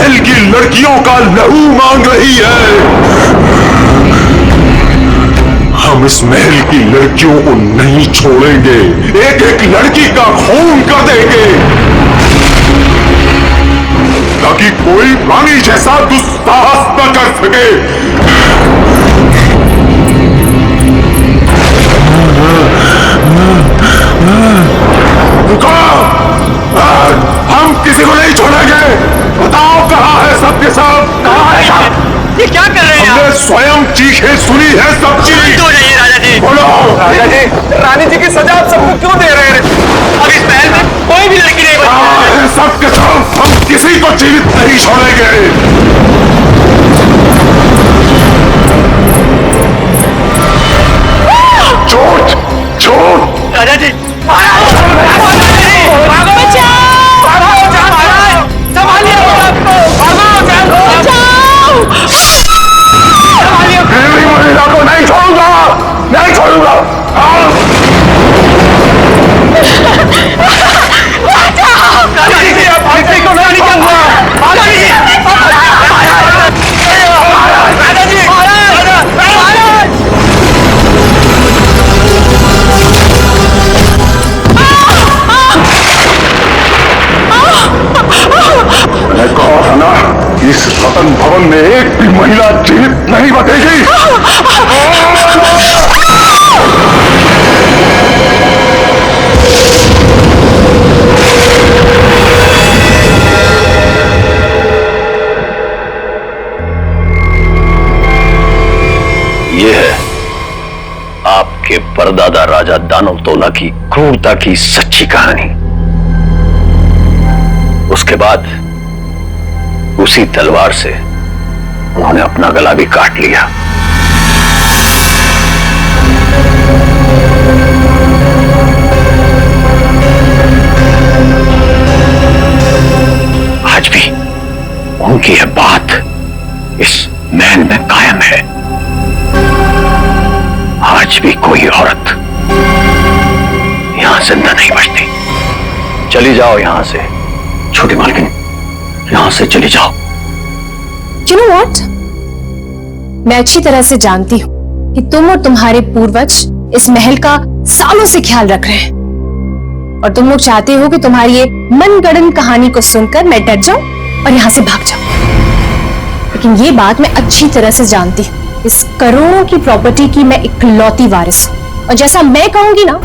महल की लड़कियों का लहू मांग रही है। हम इस महल की लड़कियों को नहीं छोड़ेंगे, एक एक लड़की का खून कर देंगे, ताकि कोई रानी जैसा दुस्साहस न कर सके। रुको, हम किसी को नहीं छोड़ेंगे। बताओ कहाँ है सबके सब, कहाँ है सब? ये क्या कर रहे हैं? हमने स्वयं चीखें सुनी है सब चीज। तो नहीं राजा जी। बोलो राजा जी, रानी जी की सजा आप सबको क्यों दे रहे हैं? अब इस महल में कोई भी लड़की नहीं बची। सबके सब, हम किसी को जीवित नहीं छोड़ेंगे। झूठ झूठ। राजा जी मेरी महिला को नहीं छोड़ूंगा, नहीं छोड़ूंगा। मैं कहा था ना, इस रतन भवन में एक भी महिला जीवित नहीं बचेगी। ये है आपके परदादा राजा दानवतोला की क्रूरता की सच्ची कहानी। उसके बाद उसी तलवार से उन्होंने अपना गला भी काट लिया। आज भी उनकी यह बात इस महल में कायम है। आज भी कोई औरत यहां जिंदा नहीं बचती। चली जाओ यहां से छोटी मालकिन, यहां से चली जाओ। You know what? मैं अच्छी तरह से जानती हूं कि तुम और तुम्हारे पूर्वज इस महल का सालों से ख्याल रख रहे हैं और तुम लोग चाहते हो कि तुम्हारी ये मनगढ़ंत कहानी को सुनकर मैं डर जाऊं और यहां से भाग जाऊं। लेकिन ये बात मैं अच्छी तरह से जानती हूं, इस करोड़ों की प्रॉपर्टी की मैं इकलौती वारिस हूं और जैसा मैं कहूंगी ना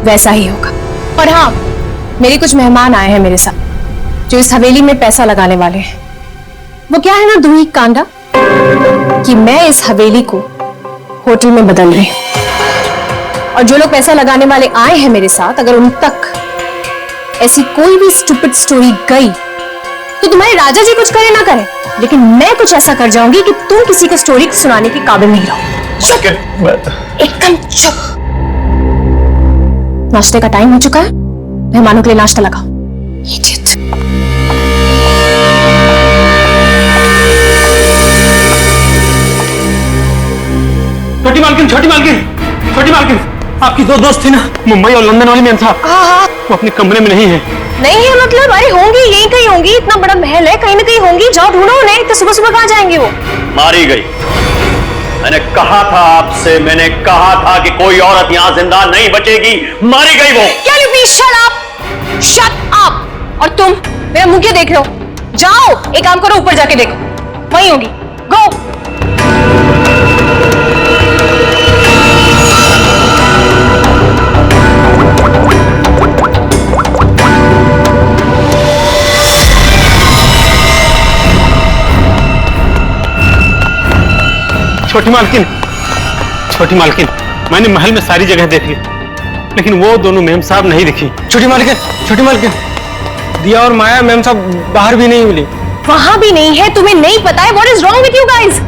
वैसा ही होगा। और हाँ, मेरे कुछ मेहमान आए हैं मेरे साथ जो इस हवेली में पैसा लगाने वाले हैं। वो क्या है ना दूही कांडा कि मैं इस हवेली को होटल में बदल रही हूं और जो लोग पैसा लगाने वाले आए हैं मेरे साथ, अगर उन तक ऐसी कोई भी स्टूपिड स्टोरी गई तो तुम्हारे राजा जी कुछ करे ना करे, लेकिन मैं कुछ ऐसा कर जाऊंगी कि तुम किसी को स्टोरी सुनाने के काबिल नहीं रहो। चुप, एकदम चुप। नाश्ते का टाइम हो चुका है, मेहमानों के लिए नाश्ता लगाओ। Idiot. छोटी मालकिन, छोटी मालकिन, छोटी मालकिन, आपकी दो दोस्त थी ना, मुंबई और लंदन वाली मैम साहब, वो अपने कमरे में नहीं है। नहीं है मतलब? अरे होंगी, यहीं कहीं होंगी, इतना बड़ा महल है, कहीं ना कहीं होंगी, जाओ ढूंढो उन्हें। इतने सुबह सुबह कहाँ जाएंगे वो? मारी गई। मैंने कहा था आपसे, मैंने कहा था कि कोई औरत यहाँ जिंदा नहीं बचेगी। मारी गई वो। Can you please shut up? Shut up! और तुम मेरा मुंह क्या देख रहे हो? जाओ, एक काम करो, ऊपर जाके देखो, वहीं होगी। गो। छोटी मालकिन, छोटी मालकिन, मैंने महल में सारी जगह देख ली, लेकिन वो दोनों मेम साहब नहीं दिखी। छोटी मालकिन, छोटी मालकिन, दिया और माया मेम साहब बाहर भी नहीं मिली। वहां भी नहीं है? तुम्हें नहीं पता है? What is wrong with you guys?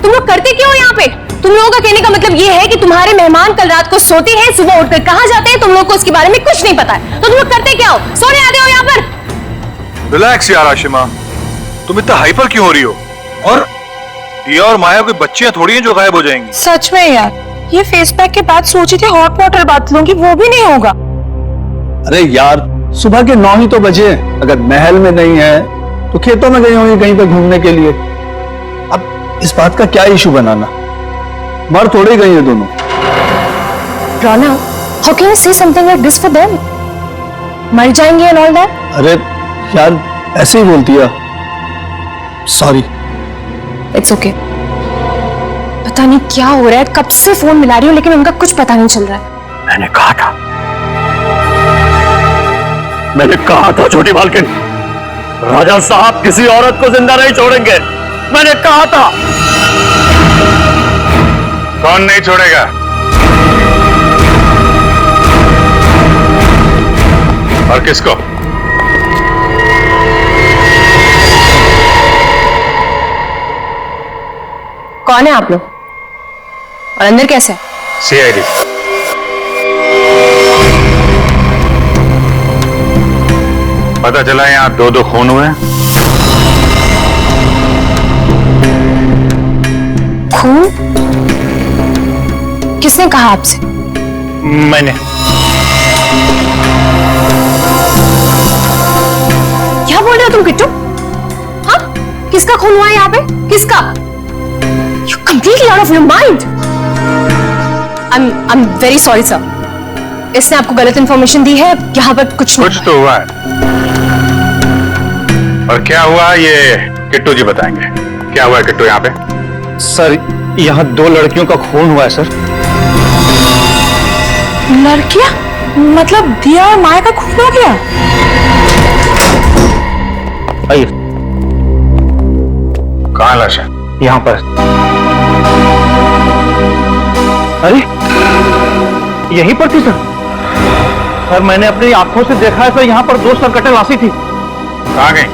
तुम लोग करते क्यों यहाँ पे? तुम लोगों का कहने का मतलब ये है कि तुम्हारे मेहमान कल रात को सोते हैं, सुबह उठकर कहाँ जाते हैं, तुम लोग को उसके बारे में कुछ नहीं पता है। तो तुम लोग करते क्या हो? सोने आते हो यहाँ पर? रिलैक्स यार आशिमा, तुम इतना हाइपर क्यों हो रही हो? और दिया और माया कोई बच्चियां थोड़ी हैं जो गायब हो जाएंगी। सच में यार, ये फेस पैक के बाद सोची थी हॉट वाटर बात लूंगी, वो भी नहीं होगा। अरे यार, सुबह के 9 ही तो बजे, अगर महल में नहीं है तो खेतों में गई होंगी कहीं पर घूमने के लिए। अब इस बात का क्या इशू बनाना, मर थोड़ी गई है दोनों। रोना, how can you say something like this for them? मर जाएंगे and all that? अरे यार ऐसे ही बोलती है, सॉरी। It's okay. पता नहीं क्या हो रहा है, कब से फोन मिला रही हूँ लेकिन उनका कुछ पता नहीं चल रहा है। मैंने कहा था छोटी मालकिन, राजा साहब किसी औरत को जिंदा नहीं छोड़ेंगे। मैंने कहा था। कौन नहीं छोड़ेगा? और किसको? कौन है आप लोग और अंदर कैसे है? सीआईडी। पता चला यहाँ दो खून हुए हैं। खून? किसने कहा आपसे? मैंने। क्या बोल रहे हो तुम किट्टू? हाँ, किसका खून हुआ है यहाँ पे? किसका? You completely out of your mind. I'm very sorry sir. इसने आपको गलत इंफॉर्मेशन दी है, यहाँ पर कुछ तो हुआ है। और क्या हुआ ये किट्टू जी बताएंगे। क्या हुआ है किट्टू यहाँ पे? सर यहाँ 2 लड़कियों का खून हुआ है सर। लड़कियां? मतलब दिया और माया का खून हो गया? आइए। कहाँ लाश है? यहाँ पर। अरे यहीं पर थी सर मैंने अपनी आंखों से देखा है सर, यहाँ पर 2 सरकटे लाशी थी। कहाँ गई?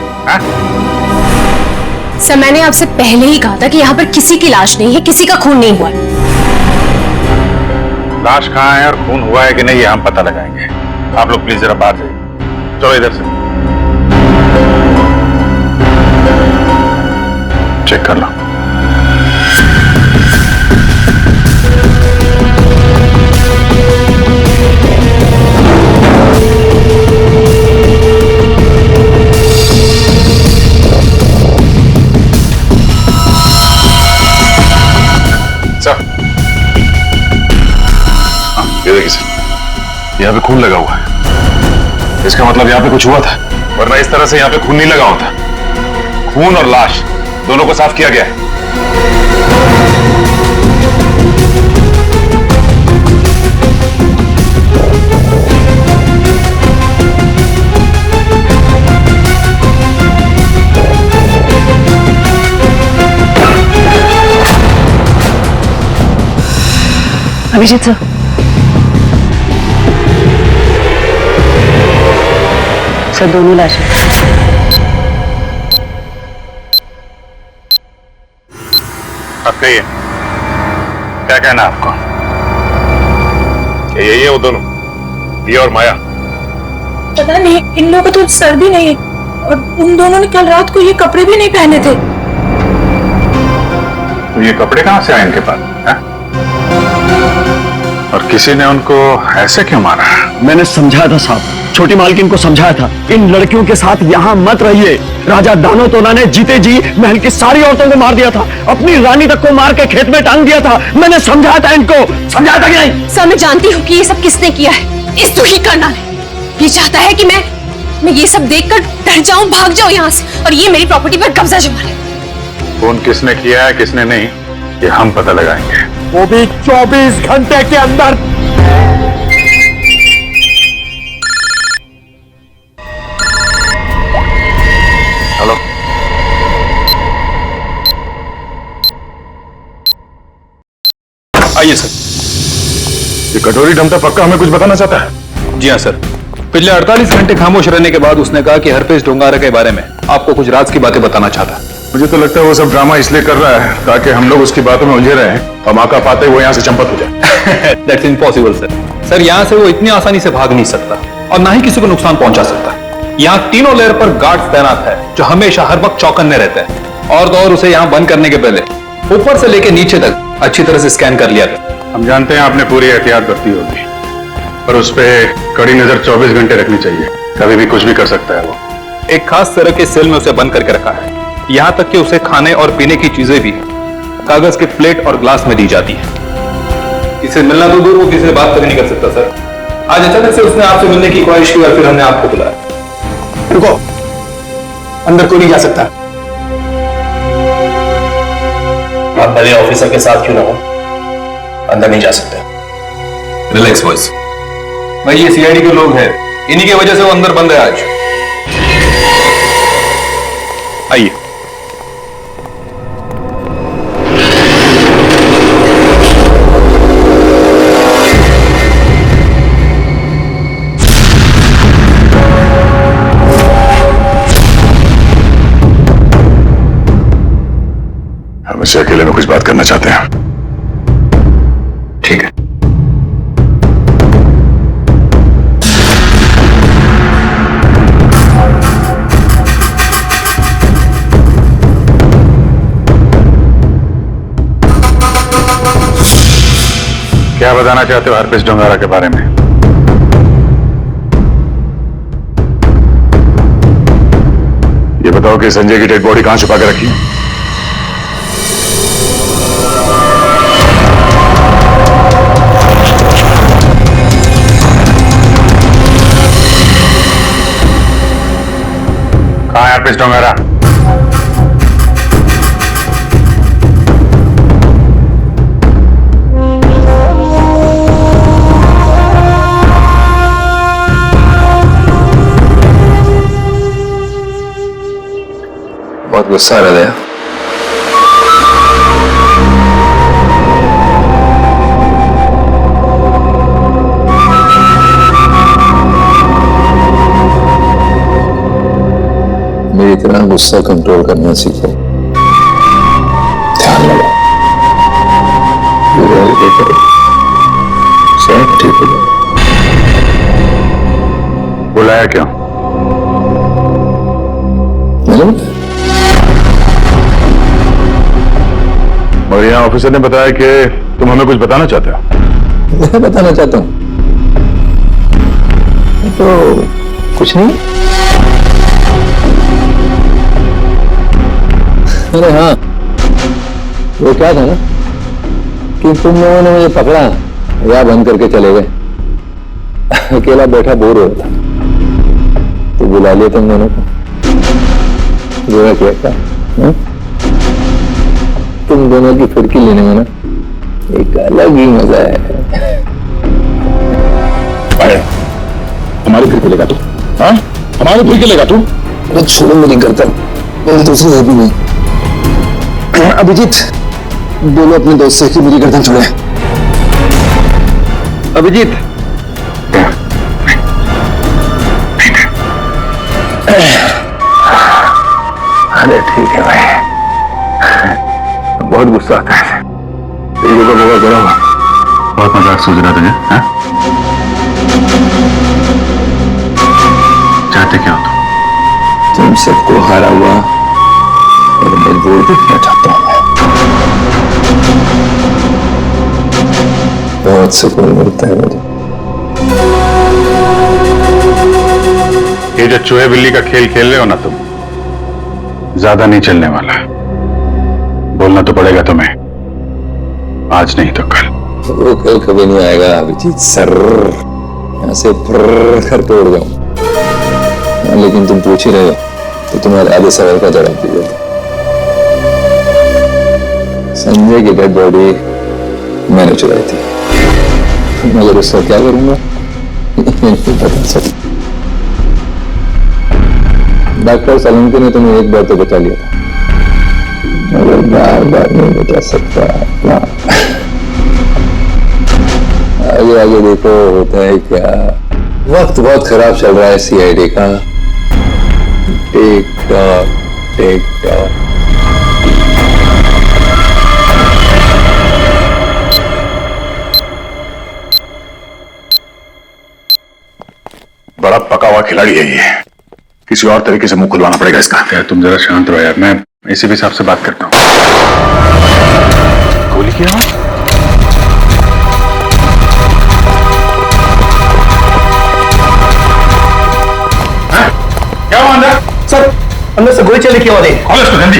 सर मैंने आपसे पहले ही कहा था कि यहाँ पर किसी की लाश नहीं है, किसी का खून नहीं हुआ। लाश कहाँ है और खून हुआ है कि नहीं ये हम पता लगाएंगे। आप लोग प्लीज जरा बाहर जाइए। चलो इधर से चेक कर लो। ये देखिए सर, यहाँ पे खून लगा हुआ है। इसका मतलब यहाँ पे कुछ हुआ था, वरना इस तरह से यहाँ पे खून नहीं लगा होता। खून और लाश दोनों को साफ किया गया है। अभिजीत सर, सर दोनों लाशें। अब कहिए क्या कहना है आपको? क्या यही है वो दोनों, ये और माया? पता नहीं, इन लोगों को तो सर्दी नहीं है और उन दोनों ने कल रात को ये कपड़े भी नहीं पहने थे। तो ये कपड़े कहां से आए इनके पास है? और किसी ने उनको ऐसे क्यों मारा? मैंने समझाया था साहब, छोटी मालकिन को समझाया था, इन लड़कियों के साथ यहाँ मत रहिए। राजा दानोतोला ने जीते जी महल की सारी औरतों को मार दिया था, अपनी रानी तक को मार के खेत में टांग दिया था। मैंने समझाया था इनको, समझाया था कि नहीं? सर मैं जानती हूँ कि ये सब किसने किया है। इस दुखी करना ने ये चाहता है कि मैं ये सब देखकर डर जाऊं, भाग जाऊं यहाँ से और ये मेरी प्रॉपर्टी पर कब्जा जमा ले। फोन किसने किया है किसने नहीं ये हम पता लगाएंगे, वो भी 24 घंटे के अंदर। हेलो, आइए सर। ये कटोरी डमटा पक्का हमें कुछ बताना चाहता है? जी हाँ सर, पिछले 48 घंटे खामोश रहने के बाद उसने कहा कि हरपेश ढोंगारा के बारे में आपको कुछ राज की बातें बताना चाहता है। मुझे तो लगता है वो सब ड्रामा इसलिए कर रहा है ताकि हम लोग उसकी बातों में उलझे रहे और मौका पाते ही वो यहाँ से चंपत हो जाए। That's impossible sir. सर यहाँ से वो इतनी आसानी से भाग नहीं सकता और ना ही किसी को नुकसान पहुंचा सकता। यहाँ तीनों लेयर पर गार्ड्स तैनात है जो हमेशा हर वक्त चौकन्ने रहते हैं। और तो और उसे यहाँ बंद करने के पहले ऊपर से लेकर नीचे तक अच्छी तरह से स्कैन कर लिया था। हम जानते हैं आपने पूरी एहतियात बरती होगी, पर उस पर कड़ी नजर 24 घंटे रखनी चाहिए। कभी भी कुछ भी कर सकता है वो। एक खास तरह के सेल में उसे बंद करके रखा है। यहां तक कि उसे खाने और पीने की चीजें भी कागज के प्लेट और ग्लास में दी जाती है। किसी से मिलना तो दूर, वो किसी से बात कभी नहीं कर सकता सर। आज अचानक से उसने आपसे मिलने की ख्वाहिश की और फिर हमने आपको बुलाया। रुको, अंदर कोई नहीं जा सकता। आप भले ऑफिसर के साथ क्यों ना हो, अंदर नहीं जा सकते। रिलैक्स बॉयज, भाई ये सीआईडी के लोग हैं, इन्हीं की वजह से वो अंदर बंद है आज। आइए। हम इससे अकेले में कुछ बात करना चाहते हैं। ठीक है। क्या बताना चाहते हो हरप्रीत डोंगारा के बारे में? ये बताओ कि संजय की डेड बॉडी कहां छुपा के रखी है? कहां है हरप्रीत डोंगारा? बहुत गुस्सा आ रहा है। मेरी तरह गुस्सा कंट्रोल करना सीखो, ध्यान लगाओ, सब ठीक हो जाएगा। बुलाया क्यों? और यहाँ ऑफिसर ने बताया कि तुम हमें कुछ बताना चाहते हो। मैं बताना चाहता हूँ तो कुछ नहीं। अरे हाँ, वो क्या था ना कि तुम लोगों ने मुझे पकड़ा या बंद करके चले गए। अकेला बैठा बोर हो रहा था तो बुला लिया तुम दोनों को। बुरा किया क्या? तुम दोनों की फिरकी लेने में ना एक अलग ही मजा है। हमारी फिरकी लेगा तू? हाँ, हमारी फिरकी लेगा तू? अरे छोड़ो मेरी गर्दन, मेरी दूसरी है भी नहीं। अभिजीत, बोलो अपने दोस्त से कि मेरी गर्दन छोड़े। अभिजीत, अरे ठीक है भाई, बहुत गुस्सा आता है। तेरे को बहुत बड़ा हुआ, बहुत मजाक सूझ रहा तुझे? हाँ? चाहते क्या हो तुम सबको हारा हुआ और मजबूर देखना चाहता हूं। बहुत सुकून मिलता है मुझे। ये जो चूहे बिल्ली का खेल खेल रहे हो ना तुम, ज्यादा नहीं चलने वाला। बोलना तो पड़ेगा तुम्हें, आज नहीं तो कल। वो कल कभी नहीं आएगा अभिजीत सर, यहां से फर्र करके उड़ जाऊं। लेकिन तुम पूछ ही रहे हो तो तुम्हारे आधे सवाल का जवाब दीजिए। संजय की डेड बॉडी मैंने चुराई थी, मगर उसका क्या करूंगा नहीं पता चला। डॉक्टर सलंकी ने तुम्हें एक बार तो बचा लिया था, मगर बार बार नहीं बचा सकता। आगे आगे देखो होता है क्या। वक्त बहुत खराब चल रहा है सीआईडी का। Tick tock tick tock. बड़ा पका हुआ खिलाड़ी है ये, किसी और तरीके से मुंह खुलवाना पड़ेगा इसका। क्या तुम जरा शांत रहो यार, मैं इसी भी हिसाब से बात करता हूँ। गोली की आवाज? क्या हुआ अंदर? अंदर से गोली चली की आवाज आई। खोलो इसको जल्दी।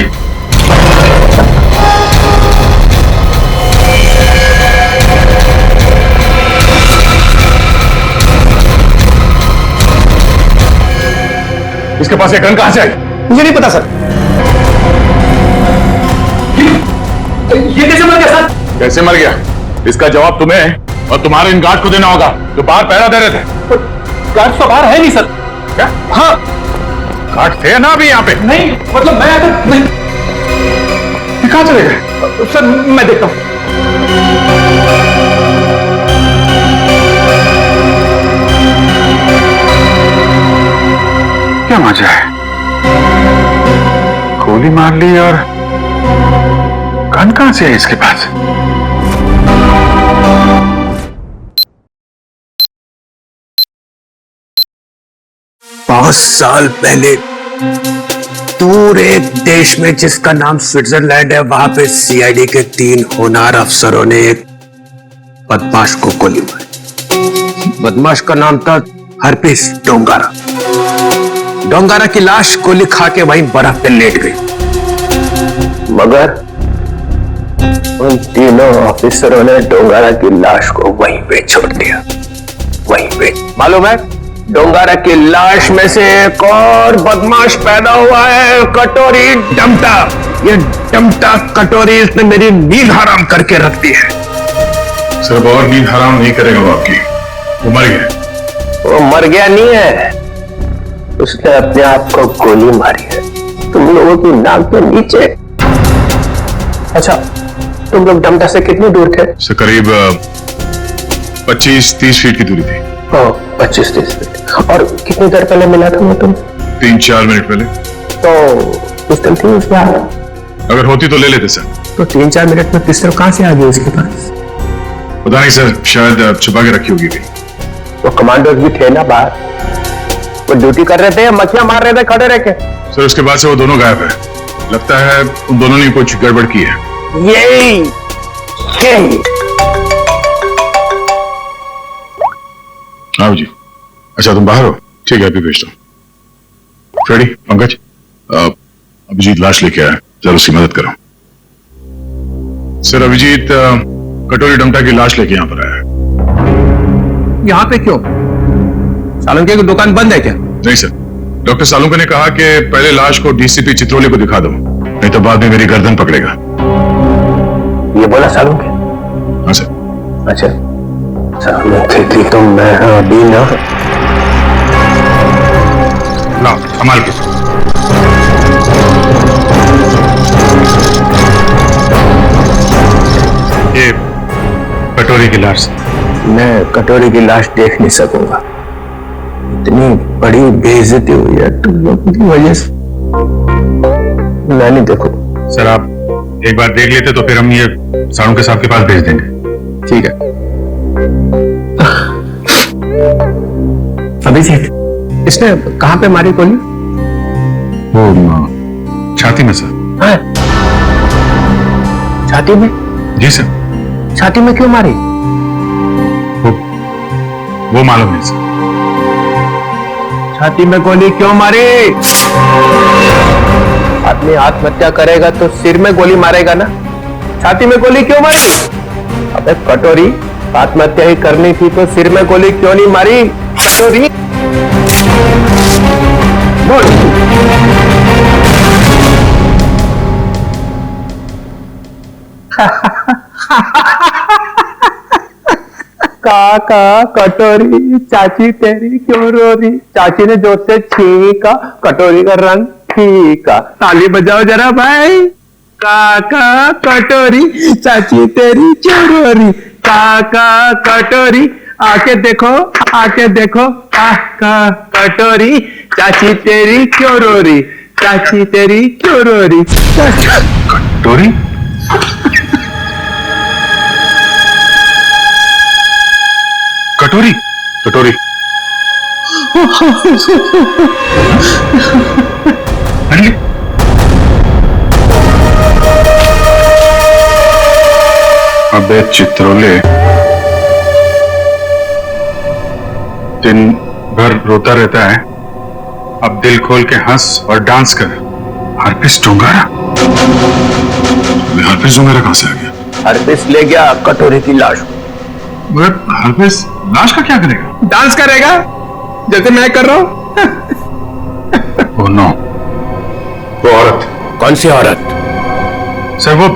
इसके पास ये गन कहां से आई? मुझे नहीं पता सर। ये कैसे मर गया सर? कैसे मर गया इसका जवाब तुम्हें और तुम्हारे इन गार्ड को देना होगा जो बाहर पहरा दे रहे थे। गार्ड तो बाहर है नहीं सर। क्या? हाँ गार्ड थे ना अभी यहाँ पे? नहीं, मतलब मैं अगर नहीं। ये कहां चले गए? सर मैं देखता हूं। क्या मजा है, गोली मार ली और गन कहां से है इसके पास? पांच साल पहले दूर एक देश में जिसका नाम स्विट्जरलैंड है, वहां पे सीआईडी के 3 होनहार अफसरों ने एक बदमाश को गोली मारी। बदमाश का नाम था हरपीस डोंगारा। डोंगारा की लाश गोली खा के वहीं बर्फ पे लेट गई, मगर उन तीनों ऑफिसरों ने डोंगारा की लाश को वहीं पे छोड़ दिया। वहीं पे मालूम है, डोंगारा की लाश में से एक और बदमाश पैदा हुआ है, कटोरी डमटा। ये डमटा कटोरी इसने मेरी नींद हराम करके रख दी है। सिर्फ और नींद हराम नहीं करेगा वो आपकी, वो मर गया। वो मर गया नहीं है, उसने अपने आप को गोली मारी है, तुम लोगों की नाक के नीचे। अच्छा, तुम लोग डमटा से कितनी दूर थे? से करीब 25-30 फीट की दूरी थी। 25-30 फीट। और कितनी देर पहले मिला था वो तुम? 3-4 मिनट पहले। तो पिस्टल थी उसके हाथ? अगर होती तो ले लेते सर। तो 3-4 मिनट में पिस्टल कहां से आ गई उसके पास? पता नहीं सर, शायद छुपा के रखी होगी। वो कमांडोज भी थे ना बाहर, वो ड्यूटी कर रहे थे या मक्खियां मार रहे थे खड़े रह के? सर उसके बाद से वो दोनों गायब है। लगता है उन दोनों ने कुछ गड़बड़ की है। यही आओ जी। अच्छा तुम बाहर हो? ठीक है, अभी भेजता हूँ। फ्रेडी, पंकज, अभिजीत लाश लेके आया, जरा उसकी मदद करो। सर अभिजीत कटोरी डमटा की लाश लेके यहाँ पर आया है। यहाँ पे क्यों? सालुंके की दुकान बंद है क्या? नहीं सर, डॉक्टर सालुंके ने कहा कि पहले लाश को डीसीपी चित्रोली को दिखा दो, नहीं तो बाद में मेरी गर्दन पकड़ेगा। ये बोला सालुंके? हाँ सर। अच्छा, सालुंके थी तो मैं अभी ना। लाओ संभाल के। ये कटोरी की लाश। मैं कटोरी की लाश देख नहीं सकूंगा, इतनी बड़ी बेइज्जती हुई है तुम लोगों की वजह से, मैं नहीं देखूंगा। सर आप एक बार देख लेते तो फिर हम ये सालुंके साहब के पास भेज देंगे। ठीक है। अभिजीत, इसने कहां पे मारी गोली? वो छाती में सर। हाँ? छाती में? जी सर। छाती में क्यों मारी? वो मालूम नहीं सर। छाती में गोली क्यों मारी? आदमी आत्महत्या करेगा तो सिर में गोली मारेगा ना, छाती में गोली क्यों मारी? अबे कटोरी, आत्महत्या ही करनी थी तो सिर में गोली क्यों नहीं मारी? कटोरी बोल। काका कटोरी, चाची तेरी क्यों रो रही? चाची ने जोर से छींका, कटोरी का रंग फीका। ताली बजाओ जरा भाई। काका कटोरी, चाची तेरी क्यों रो रही? काका कटोरी, आके देखो, आके देखो। काका कटोरी, चाची तेरी क्यों रो रही? चाची तेरी क्यों रो रही? कटोरी? कटोरी? कटोरी? अरे अबे चित्रोले, दिन भर रोता रहता है, अब दिल खोल के हंस और डांस कर। हरपिस डोंगारा? हरपिस डोंगारा कहां से आ गया? हरपिस ले गया कटोरी की लाश। मगर हरपिस लाश का क्या करेगा? डांस करेगा जैसे मैं कर रहा हूं। ओह नो, वो औरत। कौन सी औरत? सर वो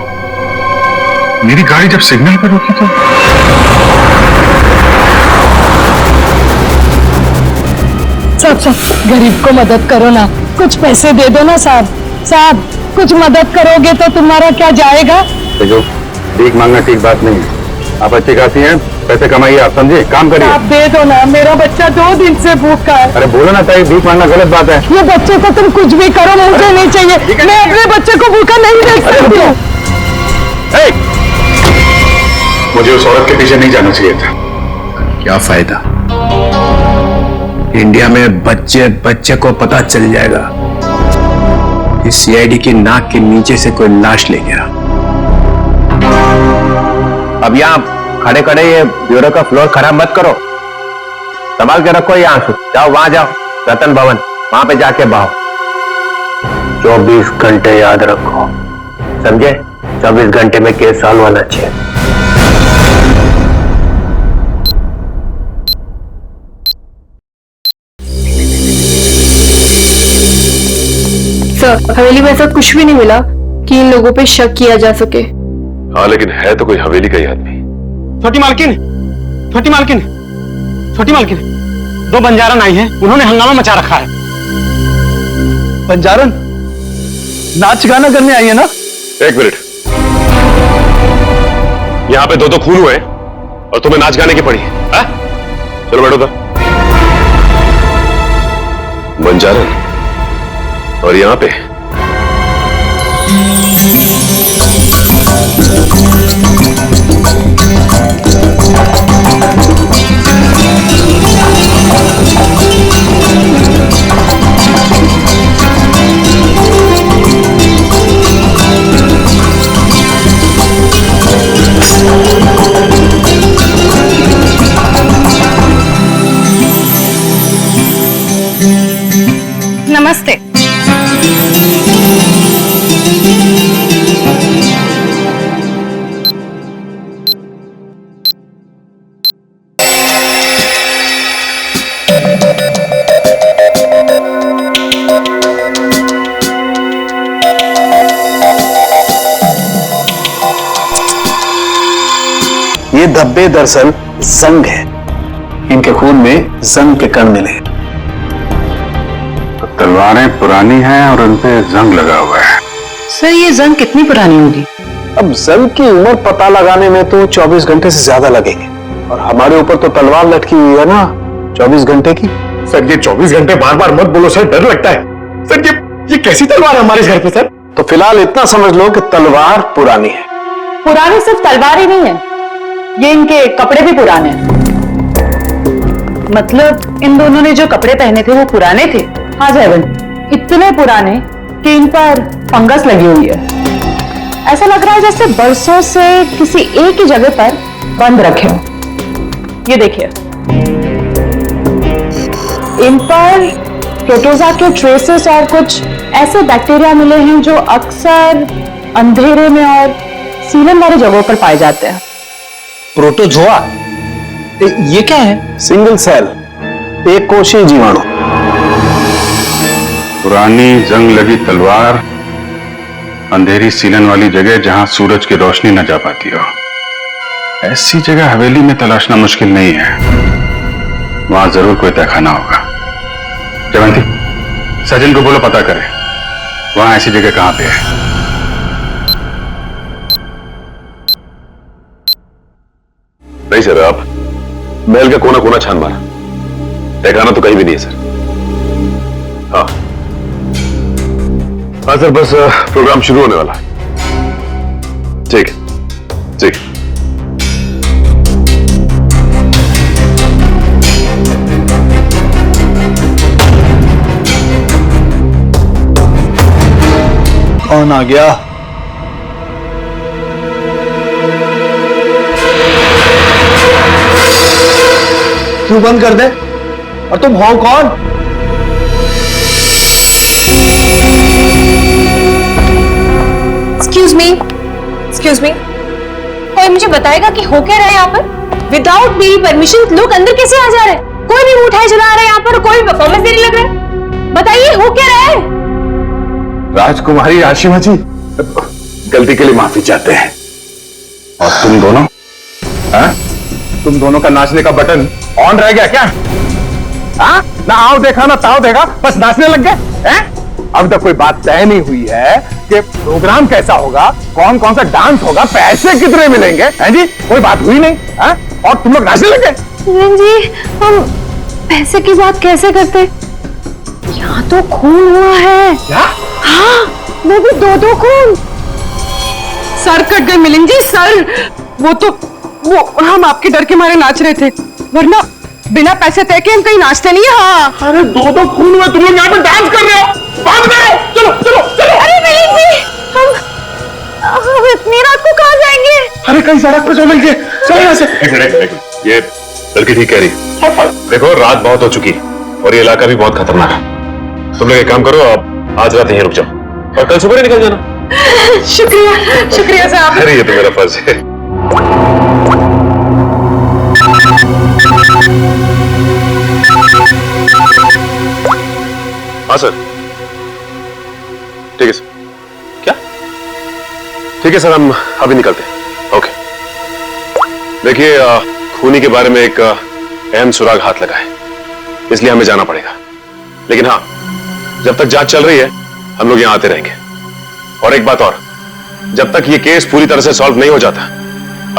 मेरी गाड़ी जब सिग्नल पर रुकी तो साहब गरीब को मदद करो ना, कुछ पैसे दे दो ना साहब। साहब कुछ मदद करोगे तो तुम्हारा क्या जाएगा? देखो, भीख मांगना ठीक बात नहीं है। आप अच्छी खासी हैं, पैसे कमाइए, आप समझे, काम करिए। आप दे दो ना, मेरा बच्चा 2 दिन से भूखा है। अरे बोलो ना ताई, भीख मांगना गलत बात है। ये बच्चे को तुम कुछ भी करो, मुझे नहीं चाहिए। मैं अपने बच्चे को भूखा नहीं देख सकती हूँ। मुझे उस औरत के पीछे नहीं जाना चाहिए था। क्या फायदा? इंडिया में बच्चे बच्चे को पता चल जाएगा कि सीआईडी की नाक के नीचे से कोई लाश ले गया। अब यहाँ खड़े खड़े ये ब्यूरो का फ्लोर खराब मत करो, संभाल के रखो। यहाँ से जाओ, वहां जाओ, रतन भवन, वहां पे जाके बहाओ। 24 घंटे याद रखो, समझे? 24 घंटे में केस सॉल्व होना चाहिए। सर, हवेली में ऐसा कुछ भी नहीं मिला कि इन लोगों पे शक किया जा सके। हाँ, लेकिन है तो कोई हवेली का ही आदमी। छोटी मालकिन, छोटी मालकिन, छोटी मालकिन, 2 बंजारन आई हैं, उन्होंने हंगामा मचा रखा है। बंजारन नाच गाना करने आई है ना? एक मिनट, यहाँ पे 2 खून हुए और तुम्हें नाच गाने की पड़ी है? हाँ? चलो बैठो तो। बंजारन और यहाँ पे नमस्ते। ये धब्बे दरअसल जंग है, इनके खून में जंग के कण मिले। तलवारें पुरानी हैं और उन पे जंग लगा हुआ है। सर ये जंग कितनी पुरानी होगी? अब जंग की उम्र पता लगाने में तो 24 घंटे से ज्यादा लगेंगे, और हमारे ऊपर तो तलवार लटकी हुई है ना 24 घंटे की। सर ये 24 घंटे बार बार मत बोलो सर, डर लगता है। सर ये कैसी तलवार है हमारे घर पे सर? तो फिलहाल इतना समझ लो कि तलवार पुरानी है। पुरानी सिर्फ तलवार ही नहीं है, ये इनके कपड़े भी पुराने हैं। मतलब इन दोनों ने जो कपड़े पहने थे वो पुराने थे। हाँ जयवंत, इतने पुराने कि इन पर फंगस लगी हुई है। ऐसा लग रहा है जैसे बरसों से किसी एक ही जगह पर बंद रखे हो। ये देखिए, इन पर प्रोटोजा के ट्रेसेस और कुछ ऐसे बैक्टीरिया मिले हैं जो अक्सर अंधेरे में और सीलन वाली जगहों पर पाए जाते हैं। प्रोटोजोआ, ये क्या है? सिंगल सेल, एक कोशीय जीवाणु। पुरानी जंग लगी तलवार, अंधेरी सीलन वाली जगह जहां सूरज की रोशनी न जा पाती हो। ऐसी जगह हवेली में तलाशना मुश्किल नहीं है, वहां जरूर कोई तहखाना होगा। जयवंती, सचिन को बोलो पता करे वहां ऐसी जगह कहां पे है। नहीं सर, आप महल का कोना कोना छान मारा, तहखाना तो कहीं भी नहीं है सर। हाँ हाँ सर, बस प्रोग्राम शुरू होने वाला है। ठीक ठीक। कौन आ गया? क्यों बंद कर दे? और तुम हो कौन? एक्सक्यूज मी, कोई मुझे बताएगा कि हो क्या रहा है यहाँ पर? विदाउट मेरी परमिशन लोग अंदर कैसे आ जा रहे हैं? कोई भी उठाए चला रहा है यहाँ पर, कोई परफॉर्मेंस देने लग रहा है। बताइए हो क्या रहा है? राजकुमारी आशिमा जी, गलती के लिए माफी चाहते हैं। और तुम दोनों, हाँ? तुम दोनों का नाचने का बटन ऑन रह गया क्या? हाँ? ना आओ देखा ना ताओ देखा, बस नाचने लग गए हैं? अब तक कोई बात तय नहीं हुई है कि प्रोग्राम कैसा होगा, कौन कौन सा डांस होगा, पैसे कितने मिलेंगे, हैं जी? कोई बात हुई नहीं, हाँ? और तुम लोग नाचने लग गए। जी, हम पैसे की बात कैसे करते? यहाँ तो खून हुआ है। क्या? हाँ, वो भी दो खून। सर कट गए मिलिंद जी, सर। वो हम आपके डर के मारे नाच रहे थे, वरना बिना पैसे तय के हम कहीं नाचते नहीं। हाँ, अरे दो खून हुए, तुम लोग यहाँ पे डांस कर रहे हो? बात करो, चलो चलो चलो। अरे मिलिंद जी, हम इतनी रात को कहाँ जाएंगे? अरे कहीं सड़क पे चलेंगे, चलो यहाँ से। एक मिनट, ये लड़की ठीक कह रही है। देखो रात बहुत हो चुकी है और ये इलाका भी बहुत खतरनाक है। तुम लोग एक काम करो, अब आज रात यहीं रुक जाओ और कल सुबह ही निकल जाना। शुक्रिया साहब। अरे ये तो मेरा फर्ज है। हाँ सर, ठीक है सर। क्या? ठीक है सर, हम अभी निकलते हैं। ओके। देखिए, खूनी के बारे में एक अहम सुराग हाथ लगा है, इसलिए हमें जाना पड़ेगा। लेकिन हाँ, जब तक जांच चल रही है हम लोग यहां आते रहेंगे। और एक बात और, जब तक ये केस पूरी तरह से सॉल्व नहीं हो जाता,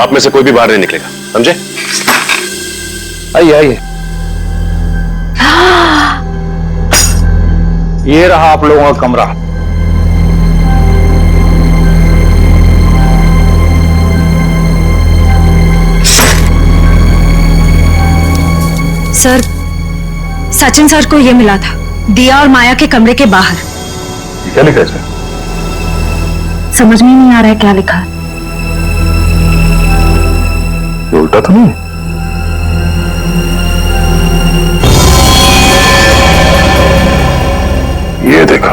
आप में से कोई भी बाहर नहीं निकलेगा, समझे? आइए आइए। ये रहा आप लोगों का कमरा। सर, सचिन सर को ये मिला था, दिया और माया के कमरे के बाहर। क्या लिखा है इसमें? समझ में नहीं आ रहा है क्या लिखा है। ये उल्टा तो नहीं है? ये देखो,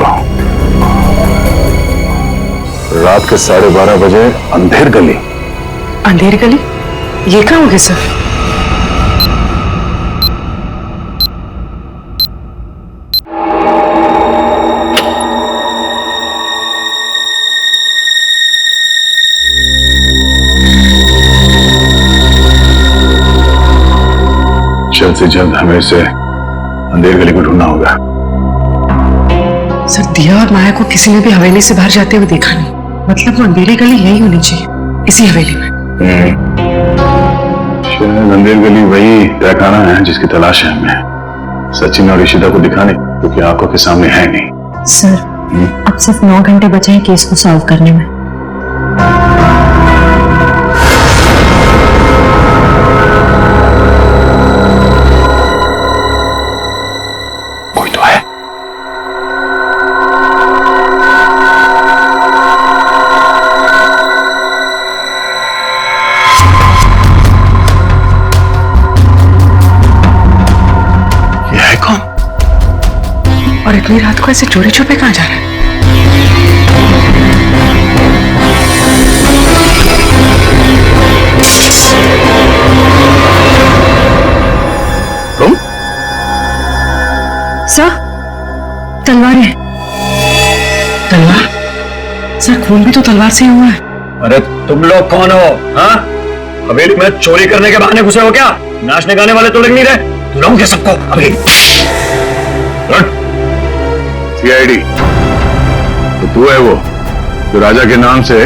रात के 12:30 बजे अंधेर गली। अंधेर गली? ये कहाँ होगी सर? जल्द से जल्द हमें इसे अंधेर गली को ढूंढना होगा। सर, दिया और माया को किसी ने भी हवेली से बाहर जाते हुए देखा नहीं, मतलब वो अंधेरी गली यही होनी चाहिए, इसी हवेली में। शायद अंधेर गली वही तहखाना है जिसकी तलाश है हमें। सचिन और इशिता को दिखाने, क्योंकि आंखों के सामने है नहीं। सर, अब सिर्फ 9 घंटे बचे हैं केस को सॉल्व करने में। कोई तो है। ये है कौन? और इतनी रात को ऐसे चोरी छुपे कहाँ जा रहा है? तुम? सर, तलवारें। तलवार? सर, खून भी तो तलवार से ही हुआ है। अरे तुम लोग कौन हो? हाँ, हवेली में चोरी करने के बहाने घुसे हो क्या? नाचने गाने वाले तो लग नहीं रहे। बुलाऊंगे सबको अभी। सीआईडी, तो तू है वो जो राजा के नाम से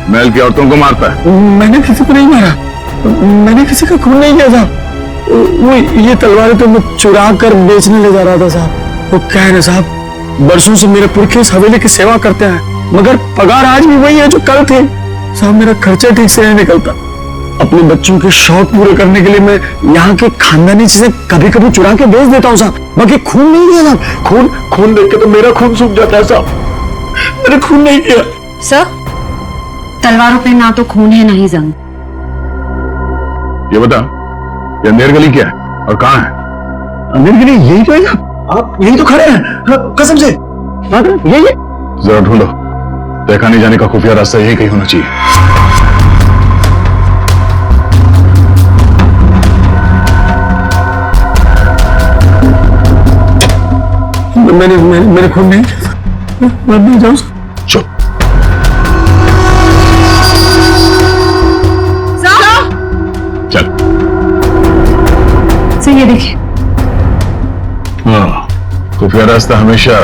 महल की औरतों को मारता है? मैंने किसी को नहीं मारा, मैंने किसी का खून नहीं किया था। वो ये तलवारें तो मैं चुरा कर बेचने ले जा रहा था साहब। वो क्या है ना साहब, बरसों से मेरे पुरखे इस हवेली की सेवा करते हैं, मगर पगार आज भी वही है जो कल थे साहब। मेरा खर्चा ठीक से नहीं निकलता। अपने बच्चों के शौक पूरे करने के लिए मैं यहाँ के खानदानी चीजें कभी कभी चुरा के बेच देता हूँ साहब, बाकी खून नहीं किया साहब। खून देख के तो मेरा खून सूख जाता है साहब। मैंने खून नहीं किया। सर, तलवारों पे ना तो खून है ना ही जंग। ये बता, ये अंधेर गली क्या है और कहाँ है? अंधेर गली यही तो है, आप यही तो खड़े हैं, कसम से। यही है। जरा ढूंढो, देखा नहीं जाने का खुफिया रास्ता यही कहीं होना चाहिए। मैंने खून नहीं, मैं नहीं जाऊँ। चुप। चल। सर ये देखिए। हाँ, खुफिया रास्ता हमेशा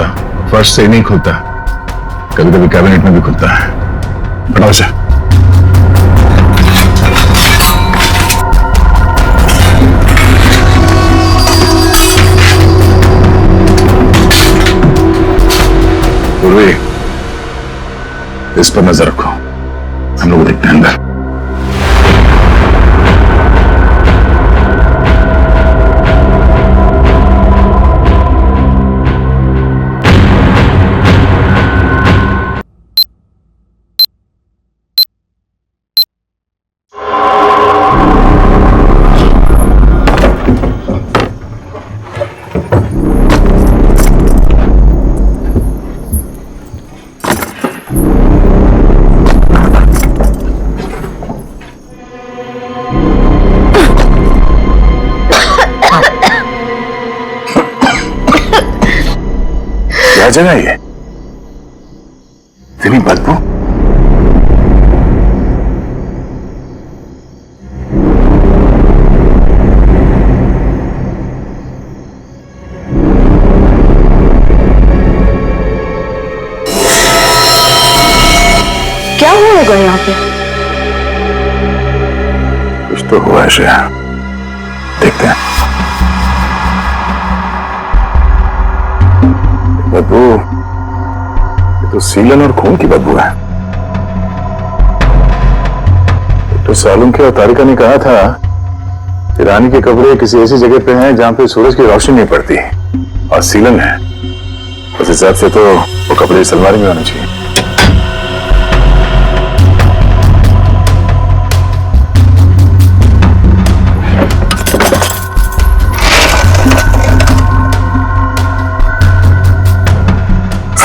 फर्श से नहीं खुलता, कभी कभी कैबिनेट में भी खुलता है। हटाओ से। पूर्वी, इस पर नजर रखो, हम लोग देखते हैं अंदर। क्या जगह है ये? इतनी बदबू। क्या हुआ होगा यहाँ पे? कुछ तो हुआ है श्रेया, देखते हैं। बदबू, ये तो सीलन और खून की बदबू है। तो सालुम के और तारिका ने कहा था कि रानी के कपड़े किसी ऐसी जगह पे हैं जहां पे सूरज की रोशनी नहीं पड़ती, और सीलन है। उस हिसाब से तो वो कपड़े इस अलमारी में होने चाहिए।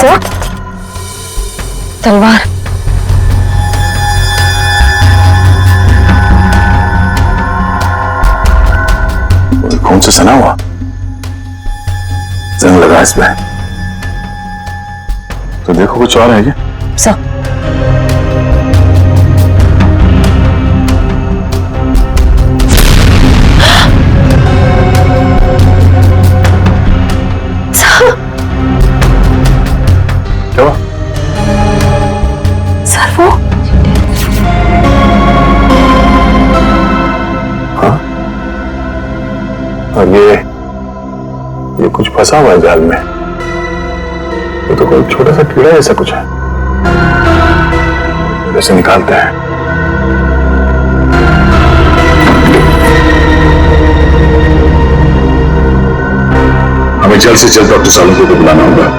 सर, तलवार। खून से सना हुआ, जंग लगा इस पे। तो देखो कुछ और है क्या? सर, क्या हुआ? सर वो हाँ? और ये कुछ फंसा हुआ है जाल में। ये तो कोई छोटा सा कीड़ा जैसा कुछ है, जैसे निकालते हैं। हमें जल्द से जल्द डॉक्टर सालुंके को बुलाना होगा।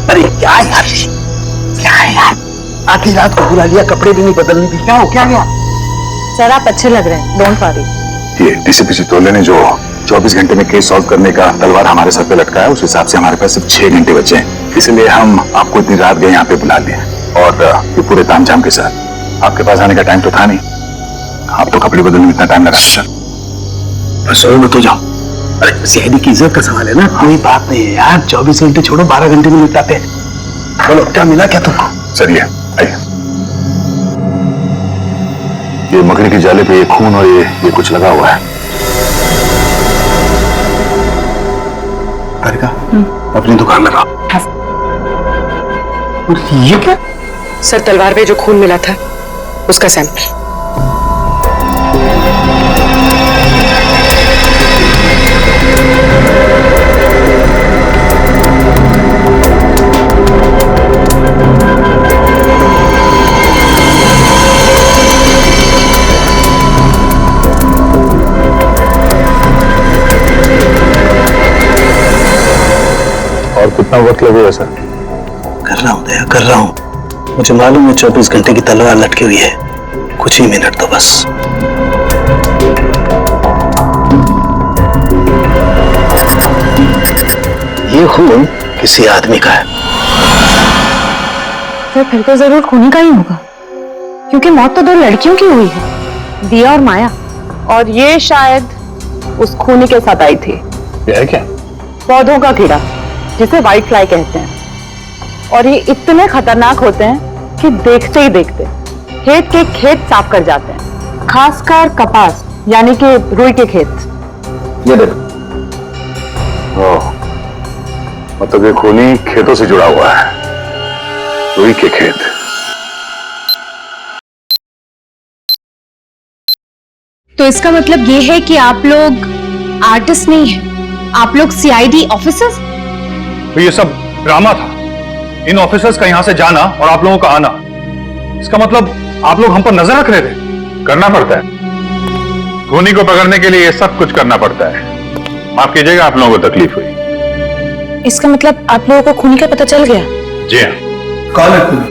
अरे क्या यार, क्या है यार, आधी रात को बुला लिया, कपड़े भी नहीं बदलने दी। क्या हो, क्या गया? सर आप अच्छे लग रहे हैं, डोंट वरी। ये डीसीपी चित्तौले ने जो 24 घंटे में केस सॉल्व करने का तलवार हमारे सर पे लटकाया, उस हिसाब से हमारे पास सिर्फ 6 घंटे बचे हैं। इसलिए हम आपको इतनी रात गए यहाँ पे बुला लिए, और ये पूरे तामझाम के साथ। आपके पास आने का टाइम तो था नहीं, आप तो कपड़े बदलने में इतना टाइम लगा। बस मत हो जाओ। अरे सीआईडी की इज्जत का सवाल है ना, कोई बात नहीं है यार। 24 घंटे छोड़ो, 12 घंटे में निपटाते हैं। बोलो क्या मिला क्या तुमको? चलिए आइए। ये मकड़ी के जाले पे ये खून और ये कुछ लगा हुआ है। तारिका, अपनी दुकान में रहो। और ये क्या? सर तलवार पे जो खून मिला था उसका सैंपल। कितना वक्त लगेगा सर? कर रहा हूँ दया, कर रहा हूँ। मुझे मालूम है 24 घंटे की तलवार लटकी हुई है, कुछ ही मिनट तो बस। ये खून किसी आदमी का है। तो फिर तो जरूर खूनी का ही होगा, क्योंकि मौत तो दो लड़कियों की हुई है, दिया और माया। और ये शायद उस खूनी के साथ आई थी। ये है क्या? पौधों का कीड़ा, जिसे व्हाइट फ्लाई कहते हैं। और ये इतने खतरनाक होते हैं कि देखते ही देखते खेत के खेत साफ कर जाते हैं, खासकर कपास यानी कि रुई के खेत। ये देखो। ओह, मतलब ये खूनी खेतों से जुड़ा हुआ है, रुई के खेत। तो इसका मतलब ये है कि आप लोग आर्टिस्ट नहीं हैं, आप लोग सीआईडी ऑफिसर्स? तो ये सब ड्रामा था। इन ऑफिसर्स का यहां से जाना और आप लोगों का आना, इसका मतलब आप लोग हम पर नजर रख रहे थे। करना पड़ता है, खूनी को पकड़ने के लिए ये सब कुछ करना पड़ता है। माफ कीजिएगा, आप लोगों को तकलीफ हुई। इसका मतलब आप लोगों को खूनी का पता चल गया? जी हाँ। कौन है खूनी?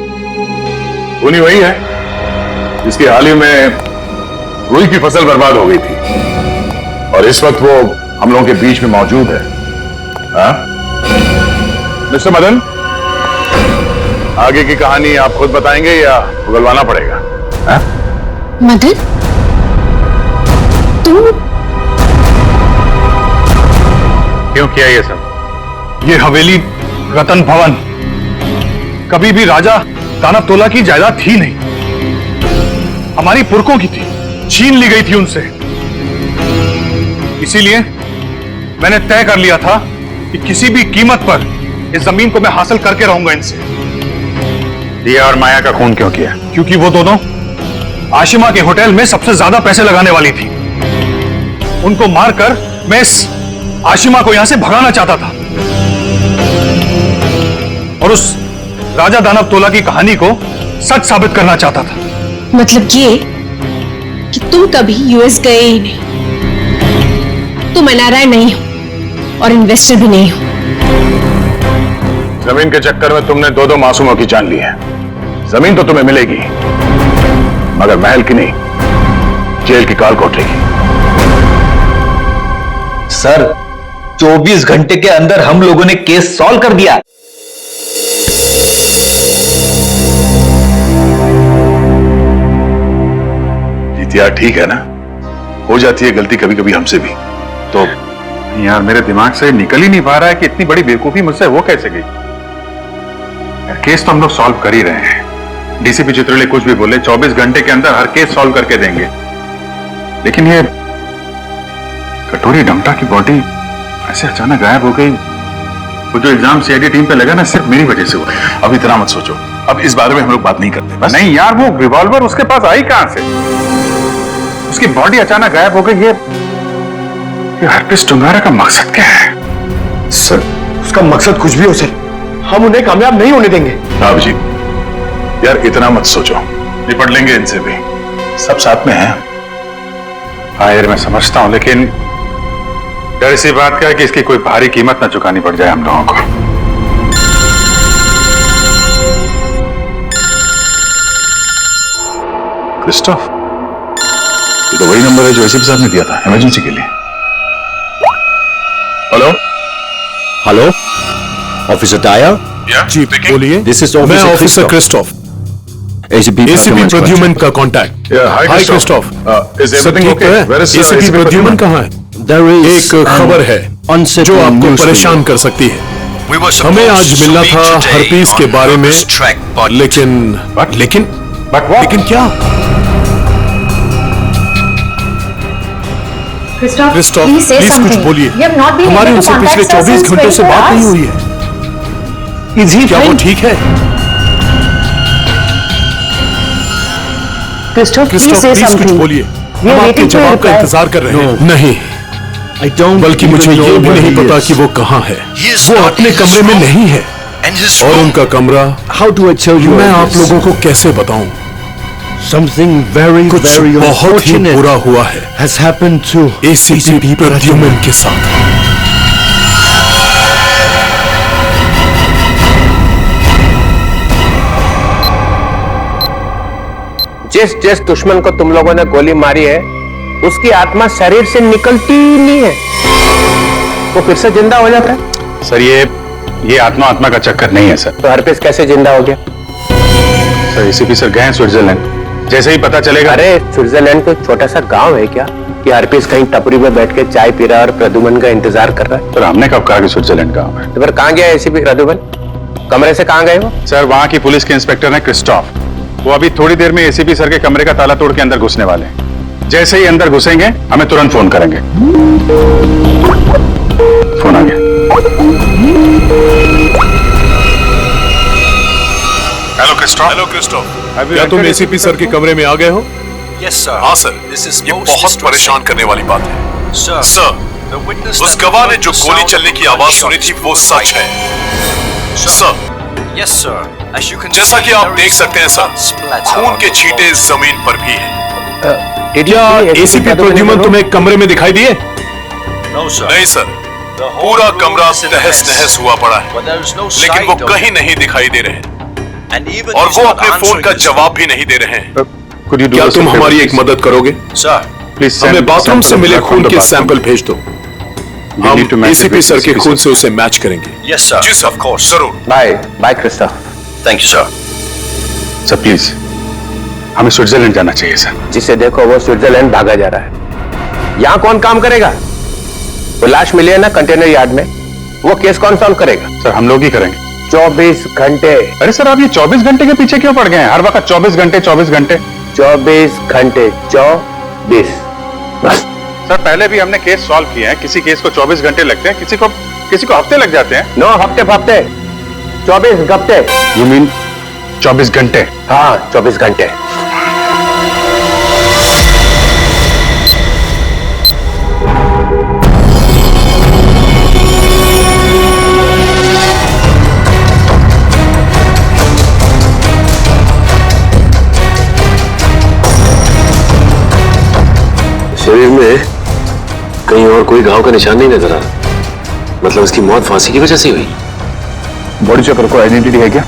खूनी वही है जिसकी हाल ही में रुई की फसल बर्बाद हो गई थी और इस वक्त वो हम लोगों के बीच में मौजूद है। हाँ? मिस्टर मदन, आगे की कहानी आप खुद बताएंगे या उगलवाना पड़ेगा? हाँ? मदन, तुम क्यों किया ये सब? ये हवेली रतन भवन कभी भी राजा दानव तोला की जायदाद थी नहीं, हमारी पुरखों की थी, छीन ली गई थी उनसे। इसीलिए मैंने तय कर लिया था कि किसी भी कीमत पर इस जमीन को मैं हासिल करके रहूंगा इनसे। दिया और माया का खून क्यों किया? क्योंकि वो दोनों आशिमा के होटल में सबसे ज्यादा पैसे लगाने वाली थी। उनको मारकर मैं इस आशिमा को यहां से भगाना चाहता था और उस राजा दानव तोला की कहानी को सच साबित करना चाहता था। मतलब ये कि तुम कभी यूएस गए ही नहीं, तुम एनआरआई नहीं हो और इन्वेस्टर भी नहीं हो। जमीन के चक्कर में तुमने दो मासूमों की जान ली है। जमीन तो तुम्हें मिलेगी, मगर महल की नहीं, जेल की काल कोठरी। सर, 24 घंटे के अंदर हम लोगों ने केस सॉल्व कर दिया। जीतिया ठीक है ना? हो जाती है गलती कभी कभी हमसे भी। तो यार मेरे दिमाग से निकल ही नहीं पा रहा है कि इतनी बड़ी बेवकूफी मुझसे वो कैसे गई। केस तो हम लोग सॉल्व कर ही रहे हैं। डीसीपी चित्रले कुछ भी बोले, 24 घंटे के अंदर हर केस सॉल्व करके देंगे। लेकिन ये कटोरी डमटा की बॉडी ऐसे अचानक गायब हो गई। वो जो इल्जाम सीआईडी टीम पे लगा ना, सिर्फ मेरी वजह से हुआ। अब इतना मत सोचो, अब इस बारे में हम लोग बात नहीं करते बस। नहीं यार, वो रिवॉल्वर उसके पास आई कहां से? उसकी बॉडी अचानक गायब हो गई। ये हरप्रीत टुंगारा का मकसद क्या है? सर, उसका मकसद कुछ भी हो सर, हम उन्हें कामयाब नहीं होने देंगे। साहब जी, यार इतना मत सोचो, निपट लेंगे इनसे भी, सब साथ में हैं। हाँ यार मैं समझता हूं, लेकिन डर इसी बात का है कि इसकी कोई भारी कीमत ना चुकानी पड़ जाए हम लोगों को। क्रिस्टोफ, ये तो वही नंबर है जो एसीपी साहब ने दिया था इमरजेंसी के लिए। Hello hello, officer Dyer? जी बोलिए। दिस इज मैं ऑफिसर क्रिस्टोफ, एसीपी प्रद्युमन का कांटेक्ट। हाय क्रिस्टोफ, सब ठीक है? एसीपी प्रद्युमन कहाँ है? एक खबर है जो आपको परेशान कर सकती है। हमें आज मिलना था हरपीस के बारे में, लेकिन क्या? क्रिस्टोफ, प्लीज कुछ बोलिए। हमारी उनसे पिछले 24 घंटों से बात नहीं हुई है। क्या वो ठीक है? क्रिस्टोफ, प्लीज कुछ बोलिए। हम आपके जवाब का इंतजार कर रहे हैं। नहीं, बल्कि मुझे ये भी नहीं पता कि वो कहाँ है। वो अपने कमरे में नहीं है और उनका कमरा मैं आप लोगों को कैसे बताऊं? कुछ बहुत ही बुरा हुआ है एसीपी प्रद्युमन के साथ। जिस जिस दुश्मन को तुम लोगों ने गोली मारी है उसकी आत्मा शरीर से निकलती ही नहीं है, वो फिर से जिंदा हो जाता है। सर ये आत्मा का चक्कर नहीं है सर। तो हरपिस कैसे जिंदा हो गया? सर एसीपी सर गए हैं स्विट्जरलैंड, जैसे ही पता चलेगा। अरे स्विट्जरलैंड कोई छोटा सा गांव है क्या कि हरपिस कहीं टपरी में बैठ के चाय पी रहा है और प्रद्युमन का इंतजार कर रहा है? सर हमने कब कहा कि स्विट्जरलैंड गांव है? तो फिर कहाँ गया एसीपी प्रद्युमन? कमरे से कहाँ गए वो? सर वहां की पुलिस के इंस्पेक्टर है क्रिस्टोफ, वो अभी थोड़ी देर में एसीपी सर के कमरे का ताला तोड़ के अंदर घुसने वाले हैं। जैसे ही अंदर घुसेंगे हमें तुरंत फोन करेंगे। फोन आ गया। Hello Christophe. हेलो क्रिस्टोफ, क्या तुम एसीपी सर के कमरे में आ गए हो? Yes sir. हाँ सर, ये बहुत परेशान करने वाली बात है। सर, उस गवाह ने जो गोली चलने की आवाज सुनी थी वो सच है। Sir, yes sir. जैसा कि आप देख सकते हैं सर, खून के छींटे जमीन पर भी हैं। क्या एसीपी प्रद्युमन तुम्हें कमरे में दिखाई दिए? नहीं सर, पूरा कमरा तहस नहस हुआ पड़ा है, लेकिन वो कहीं नहीं दिखाई दे रहे हैं और वो अपने फोन का जवाब भी नहीं दे रहे हैं। क्या तुम हमारी एक मदद करोगे? प्लीज हमें बाथरूम से मिले खून के सैंपल भेज दो, हम एसीपी सर के खून से उसे मैच करेंगे। Yes sir. जी सर, ऑफ कोर्स, जरूर। Bye bye Christophe. Thank you sir. Sir please हमें स्विट्जरलैंड जाना चाहिए सर। जिसे देखो वो स्विट्जरलैंड भागा जा रहा है। यहाँ कौन काम करेगा? वो लाश मिली है ना कंटेनर यार्ड में, वो केस कौन सॉल्व करेगा? सर हम लोग ही करेंगे। 24 घंटे। अरे सर आप ये 24 घंटे के पीछे क्यों पड़ गए हैं? हर वक्त 24 घंटे 24 घंटे 24 घंटे 24 बस। सर पहले भी हमने केस सॉल्व किए हैं, किसी केस को 24 घंटे लगते हैं, किसी को हफ्ते लग जाते हैं। नो हफ्ते 24 घंटे। यू मीन 24 घंटे? हाँ 24 घंटे। शरीर में कहीं और कोई घाव का निशान नहीं नजर आ रहा, मतलब उसकी मौत फांसी की वजह से हुई। बॉडी चेकर को आइडेंटिटी है क्या?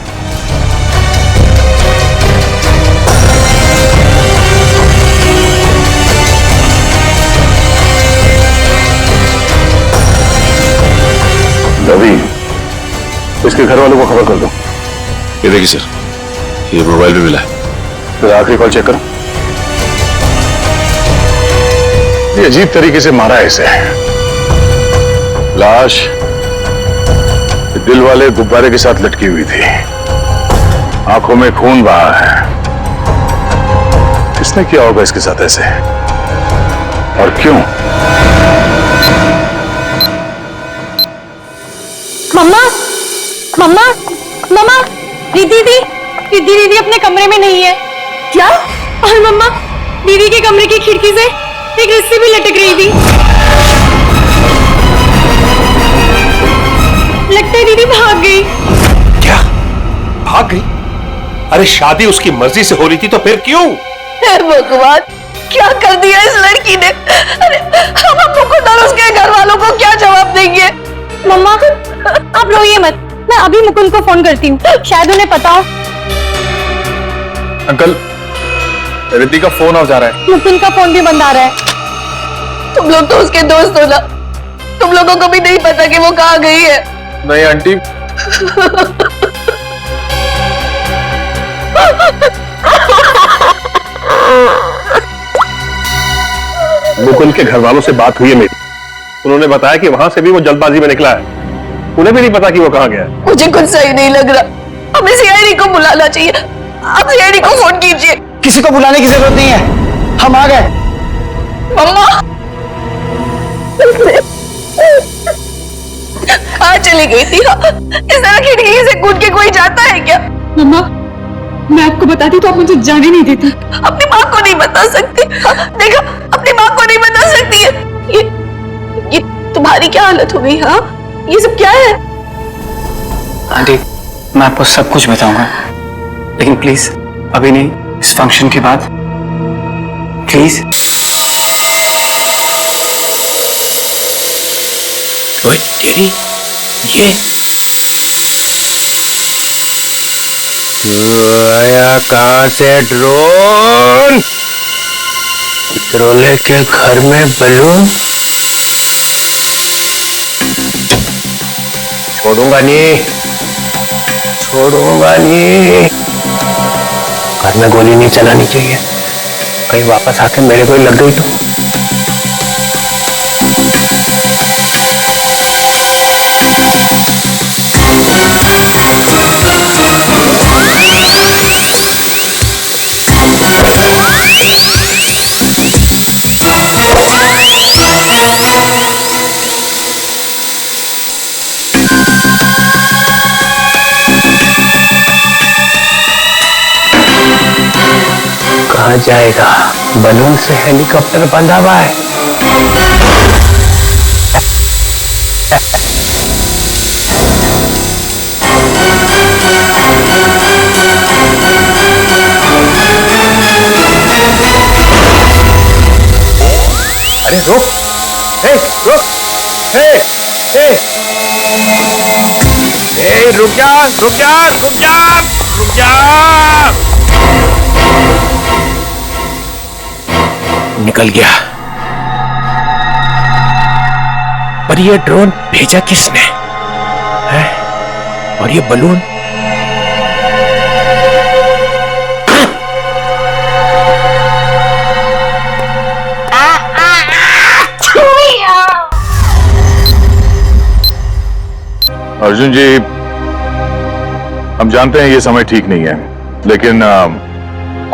रवि, इसके घर वालों को खबर कर दो। ये देखिए सर, ये मोबाइल भी मिला है। फिर आखिरी कॉल चेक करो। ये अजीब तरीके से मारा है इसे। लाश दिल वाले गुब्बारे के साथ लटकी हुई थी, आंखों में खून बहा है। किसने किया होगा इसके साथ ऐसे, और क्यों? मम्मा मम्मा मम्मा, दीदी अपने कमरे में नहीं है। क्या? और मम्मा दीदी के कमरे की खिड़की से एक रस्सी भी लटक रही थी। लगता है दीदी भाग गई। क्या भाग गई? अरे शादी उसकी मर्जी से हो रही थी तो फिर क्यों? भगवान, क्या कर दिया इस लड़की ने? अरे हम मुकुंद और उसके घर वालों को क्या जवाब देंगे? मम्मा आप रोइए मत, मैं अभी मुकुंद को फोन करती हूँ, शायद उन्हें पता हो। अंकल, रिद्धि का फोन ऑफ जा रहा है। मुकुंद का फोन भी बंद आ रहा है। तुम लोग तो उसके दोस्त हो ना, तुम लोगों को भी नहीं पता कि वो कहाँ गई है। नहीं आंटी, मुकुंद के घर वालों से बात हुई है मेरी, उन्होंने बताया कि वहां से भी वो जल्दबाजी में निकला है, उन्हें भी नहीं पता कि वो कहाँ गया है। मुझे कुछ सही नहीं लग रहा, हमें सीआईडी को बुलाना चाहिए। आप सीआईडी को फोन कीजिए। किसी को बुलाने की जरूरत नहीं है, हम आ गए। मम्मा कहाँ चली गई थी? इस तरह खिड़की से कूद के कोई जाता है क्या? मम्मा मैं आपको बताती तो आप मुझे जाने नहीं देती। अपनी माँ को नहीं बता सकती? देखा, अपनी माँ को नहीं बता सकती है। ये तुम्हारी क्या हालत हो गई? हाँ ये सब क्या है? आंटी मैं आपको सब कुछ बताऊंगा, लेकिन प्लीज अभी नहीं, इस फंक्शन के बाद प्लीज। ओए तेरी, ये आया कहां से ड्रोन? ड्रोले के घर में बलून? छोड़ूंगा नहीं, छोड़ूंगा नहीं। घर में गोली नहीं चलानी चाहिए, कहीं वापस आके मेरे को ही लग गई तो। कहाँ जाएगा? बलून से हेलीकॉप्टर बंधा हुआ है। अरे रुक, रुक, रुक जा, रुक जा, रुक जा, रुक जा। निकल गया। पर ये ड्रोन भेजा किसने है? और ये बलून? अर्जुन जी, हम जानते हैं ये समय ठीक नहीं है, लेकिन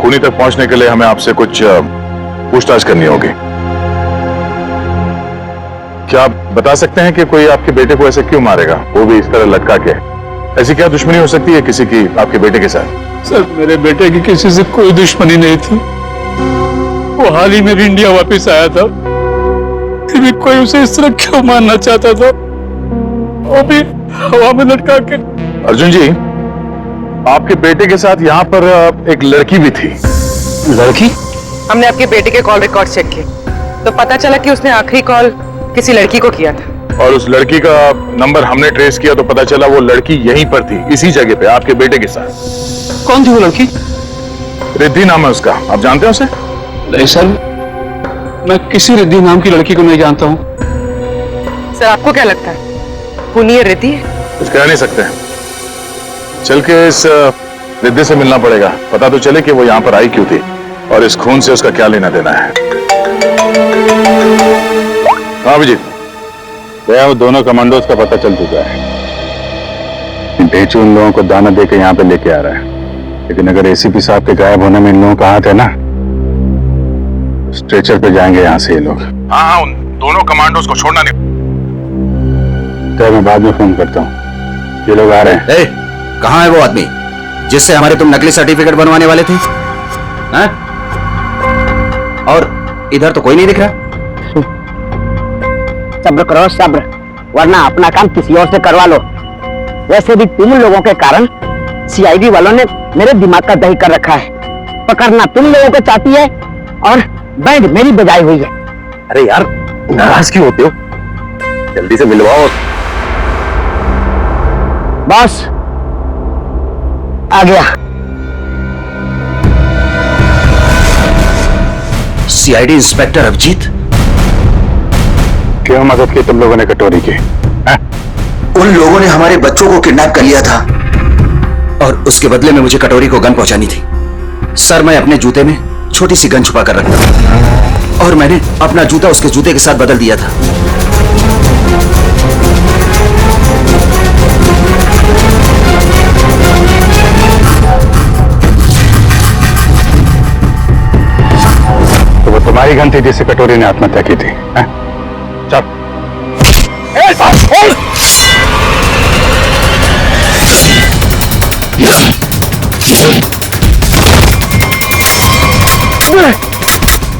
खूनी तक पहुंचने के लिए हमें आपसे कुछ पूछताछ करनी होगी। क्या आप बता सकते हैं कि कोई आपके बेटे को ऐसे क्यों मारेगा, वो भी इस तरह लटका के? ऐसी क्या दुश्मनी हो सकती है किसी की आपके बेटे के साथ? सर, मेरे बेटे की किसी से कोई दुश्मनी नहीं थी। वो हाल ही में इंडिया वापस आया था, फिर भी कोई उसे इस तरह क्यों मारना चाहता था, वो भी हवा में लटका के। अर्जुन जी, आपके बेटे के साथ यहाँ पर एक लड़की भी थी। लड़की? हमने आपके बेटे के कॉल रिकॉर्ड चेक किए तो पता चला कि उसने आखिरी कॉल किसी लड़की को किया था। और उस लड़की का नंबर हमने ट्रेस किया तो पता चला वो लड़की यहीं पर थी, इसी जगह पे, आपके बेटे के साथ। कौन थी वो लड़की? रिद्धि नाम है उसका, आप जानते हैं उसे? नहीं सर, मैं किसी रिद्धि नाम की लड़की को नहीं जानता हूँ। सर, आपको क्या लगता है खूनी है रिद्धि? कुछ कह नहीं सकते, चल के इस रिद्धि से मिलना पड़ेगा, पता तो चले कि वो यहाँ पर आई क्यों थी और इस खून से उसका क्या लेना देना है। हाँ अभिजीत, गया वो दोनों कमांडोज का पता चल चुका है। भेजू उन लोगों को दाना देकर यहाँ पे लेके आ रहा है, लेकिन अगर एसीपी साहब के गायब होने में इन लोगों का हाथ है ना, स्ट्रेचर पे जाएंगे यहाँ से ये लोग। हाँ, उन दोनों कमांडोज को छोड़ना नहीं। तो मैं बाद में फोन करता हूँ, ये लोग आ रहे हैं। कहाँ है वो आदमी जिससे हमारे तुम नकली सर्टिफिकेट बनवाने वाले थे? हाँ? और इधर तो कोई नहीं दिख रहा। सब्र करो सब्र, वरना अपना काम किसी और से करवा लो। वैसे भी तुम लोगों के कारण सीआईडी वालों ने मेरे दिमाग का दही कर रखा है। पकड़ना तुम लोगों को चाहती है और बैंड मेरी बजाई हुई है। अरे यार, नाराज क्यों होते हो? जल्दी से मिलवाओ। बॉस आ गया। सीआईडी इंस्पेक्टर अभिजीत, क्यों मदद की तुम लोगों ने कटोरी की? उन लोगों ने हमारे बच्चों को किडनैप कर लिया था और उसके बदले में मुझे कटोरी को गन पहुंचानी थी। सर, मैं अपने जूते में छोटी सी गन छुपा कर रखता था और मैंने अपना जूता उसके जूते के साथ बदल दिया था। तो वो तुम्हारी गन थी जिससे कटोरी ने आत्महत्या की थी? चल।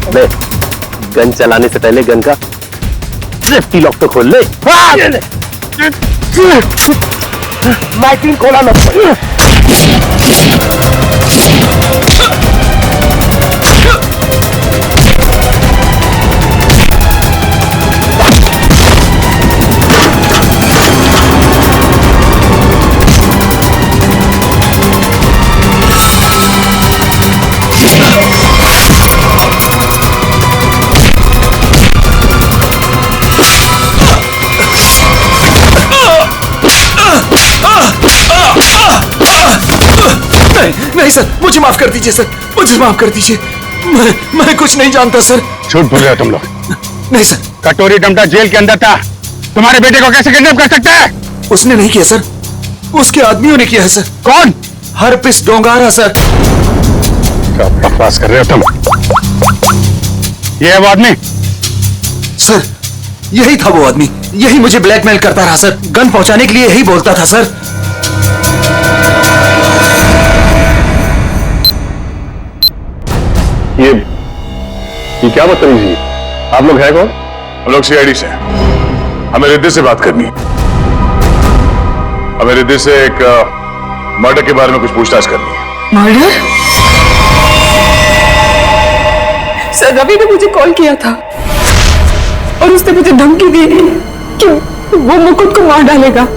अबे, गन चलाने से पहले गन का सेफ्टी लॉक तो खोल ले। मैगजीन खोला मत। सर, मुझे माफ कर दीजिए सर, मुझे माफ कर दीजिए। मैं कुछ नहीं जानता सर। झूठ बोल रहे हो तुम लोग। नहीं सर। कटोरी डमटा जेल के अंदर था, तुम्हारे बेटे को कैसे किडनैप कर सकता है? उसने नहीं किया सर, उसके आदमियों ने किया है सर। कौन? Herpes डोंगारा sir. क्या बकवास कर रहे हो तुम? ये है वो आदमी? सर यही था वो आदमी, यही मुझे ब्लैकमेल करता रहा सर, गन पहुंचाने के लिए यही बोलता था सर। ये क्या बदतमीजी? आप लोग हैं कौन? हम लोग सीआईडी से हैं। हमें रिद्धि से बात करनी है। हमें रिद्धि से एक मर्डर के बारे में कुछ पूछताछ करनी है। मर्डर? सर रवि ने मुझे कॉल किया था और उसने मुझे धमकी दी कि वो मुकुंद को मार डालेगा।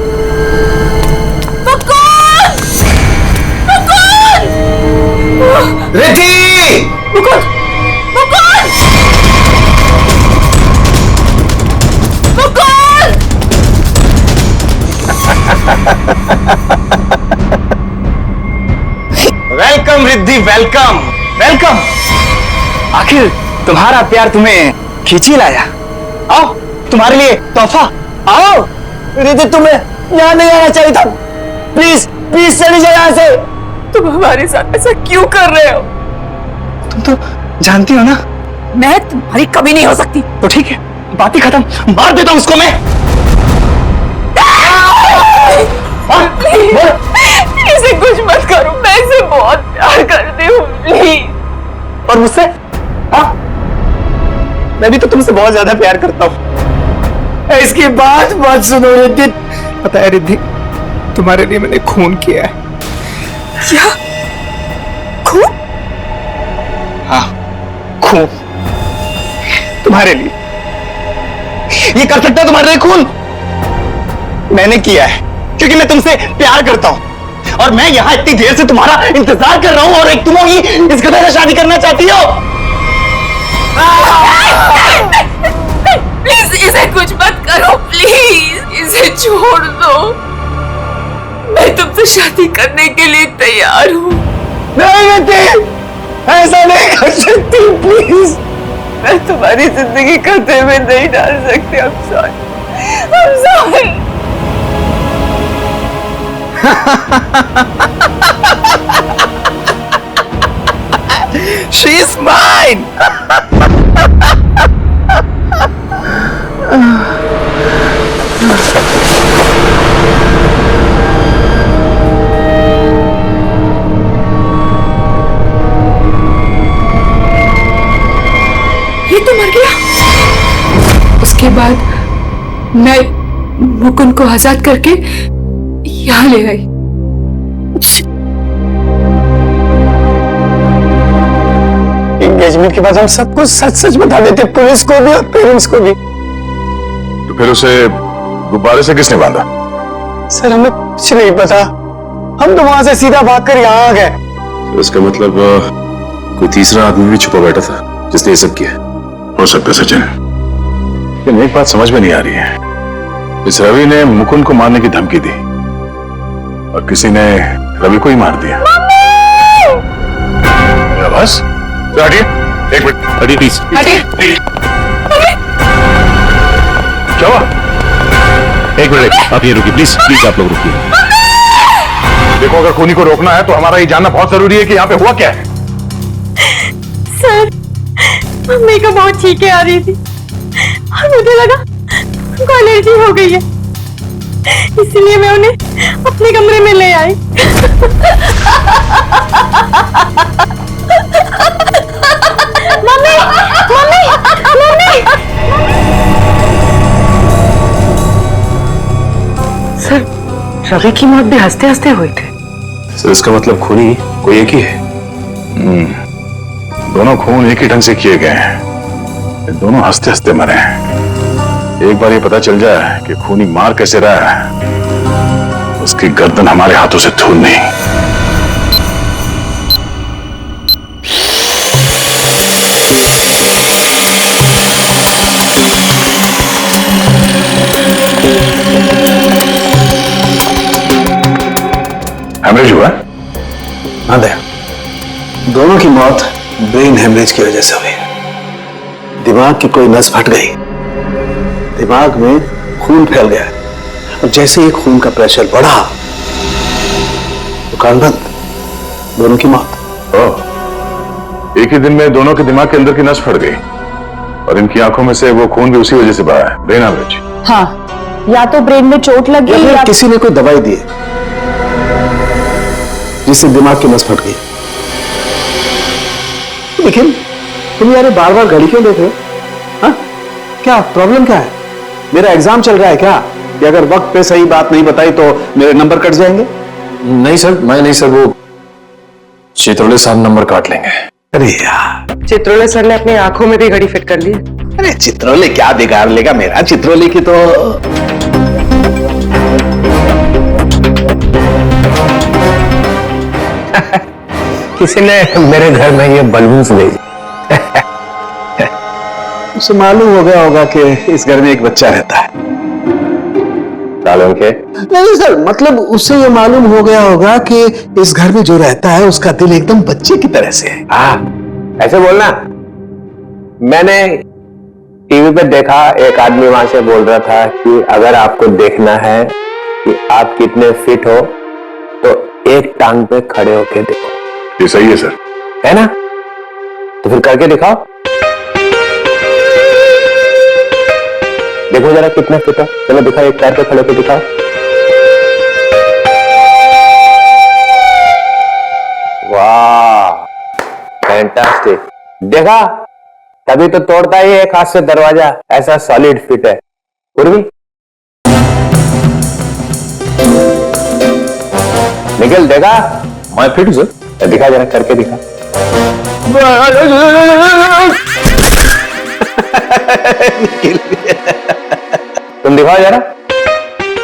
Riddhi! Mukund! Mukund! Mukund! Welcome Riddhi, welcome welcome. आखिर तुम्हारा प्यार तुम्हें खींच ही लाया। आओ, तुम्हारे लिए तोहफा। आओ रिद्धि, तुम्हें यहाँ नहीं आना चाहिए था। प्लीज प्लीज चली जाओ यहाँ से। तुम हमारे साथ ऐसा क्यों कर रहे हो? तुम तो जानती हो ना मैं तुम्हारी कभी नहीं हो सकती। तो ठीक है, बात ही खत्म, मार देता हूं उसको मैं। इसे कुछ मत करो, मैं इसे बहुत प्यार करती हूँ, प्लीज। और मुझसे? हाँ, मैं भी तो तुमसे बहुत ज्यादा प्यार करता हूँ। इसकी बात मत सुनो रिद्धि। पता है रिद्धि, तुम्हारे लिए मैंने खून किया है। क्या? खून? हाँ, खून तुम्हारे लिए। ये कर सकता है तुम्हारे लिए खून? मैंने किया है क्योंकि मैं तुमसे प्यार करता हूं और मैं यहां इतनी देर से तुम्हारा इंतजार कर रहा हूं और एक तुम ही इस गधे से शादी करना चाहती हो। प्लीज इसे कुछ मत करो, प्लीज इसे छोड़ दो। मैं तुमसे शादी करने के लिए तैयार हूँ। नहीं बेटे, ऐसा नहीं कर सकती, प्लीज। मैं तुम्हारी जिंदगी खतरे में नहीं डाल सकती। I'm sorry. I'm sorry. She is mine. ये तो मर गया। उसके बाद मैं मुकुंद को आजाद करके यहाँ ले आई। एंगेजमेंट के बाद हम सब कुछ सच सच बता देते, पुलिस को भी और पेरेंट्स को भी। तो फिर उसे गुब्बारे से किसने बांधा? सर हमें कुछ नहीं पता, हम तो वहां से सीधा भागकर यहाँ आ गए। तो इसका मतलब कोई तीसरा आदमी भी छुपा बैठा था जिसने ये सब किया। हो सकता है सचिन, लेकिन एक बात समझ में नहीं आ रही है। इस रवि ने मुकुंद को मारने की धमकी दी और किसी ने रवि को ही मार दिया। बस हटिए, एक मिनट हटिए प्लीज। क्या हुआ? एक मिनट, आप ये रुकिए प्लीज, प्लीज आप लोग रुकिए। देखो, अगर खूनी को रोकना है तो हमारा ये जानना बहुत जरूरी है कि यहाँ पे हुआ क्या है। सर, मम्मी को बहुत छींकें आ रही थी और मुझे लगा उनको एलर्जी हो गई है, इसलिए मैं उन्हें अपने कमरे में ले आई। Mummy, mummy, mummy. Sir Ravi की मौत भी हंसते हंसते हुई थी। सर इसका मतलब खूनी कोई एक ही है? दोनों खून एक ही ढंग से किए गए हैं, दोनों हंसते हंसते मरे हैं। एक बार ये पता चल जाए कि खूनी मार कैसे रहा है, उसकी गर्दन हमारे हाथों से छूट नहीं। हेमरेज हुआ? हाँ दया, की मौत ब्रेन हेमरेज की वजह से हुई। दिमाग की कोई नस फट गई, दिमाग में खून फैल गया और जैसे ही खून का प्रेशर बढ़ा दुकान बंद, दोनों की मौत। ओह, एक ही दिन में दोनों के दिमाग के अंदर की नस फट गई और इनकी आंखों में से वो खून भी उसी वजह से बहा है, ब्रेन हेमरेज। हाँ, या तो ब्रेन में चोट लगी या फिर किसी ने कोई दवाई दी जिससे दिमाग की नस फट गई। लेकिन तुम यार बार बार घड़ी क्यों देख रहे हो? हाँ? क्या प्रॉब्लम क्या है? मेरा एग्जाम चल रहा है क्या? कि अगर वक्त पे सही बात नहीं बताई तो मेरे नंबर कट जाएंगे? नहीं सर, मैं नहीं सर, वो चित्रोले साहब नंबर काट लेंगे। अरे यार, चित्रोले सर ने अपनी आंखों में भी घड़ी फिट कर ली। अरे चित्रोले क्या बिगाड़ लेगा मेरा? चित्रोले की तो किसी ने मेरे घर में ये बलून्स भेजे। उसे मालूम हो गया होगा कि इस घर में एक बच्चा रहता है। के नहीं सर, मतलब उससे ये मालूम हो गया होगा कि इस घर में जो रहता है उसका दिल एकदम बच्चे की तरह से है। ऐसे बोलना। मैंने टीवी पे देखा, एक आदमी वहां से बोल रहा था कि अगर आपको देखना है कि आप कितने फिट हो तो एक टांग पे खड़े होके देखो। ये सही है सर, है ना? तो फिर करके दिखाओ, देखो जरा कितने फिट हो। चलो दिखाओ, एक पैर पे खड़े होके दिखाओ। वाह, फैंटास्टिक। देखा, तभी तो तोड़ता ही एक हाथ से दरवाजा, ऐसा सॉलिड फिट है। पूर्वी निकल, देखा? मैं फिट हूं सर। दिखा जरा, करके दिखा। तुम दिखाओ जरा,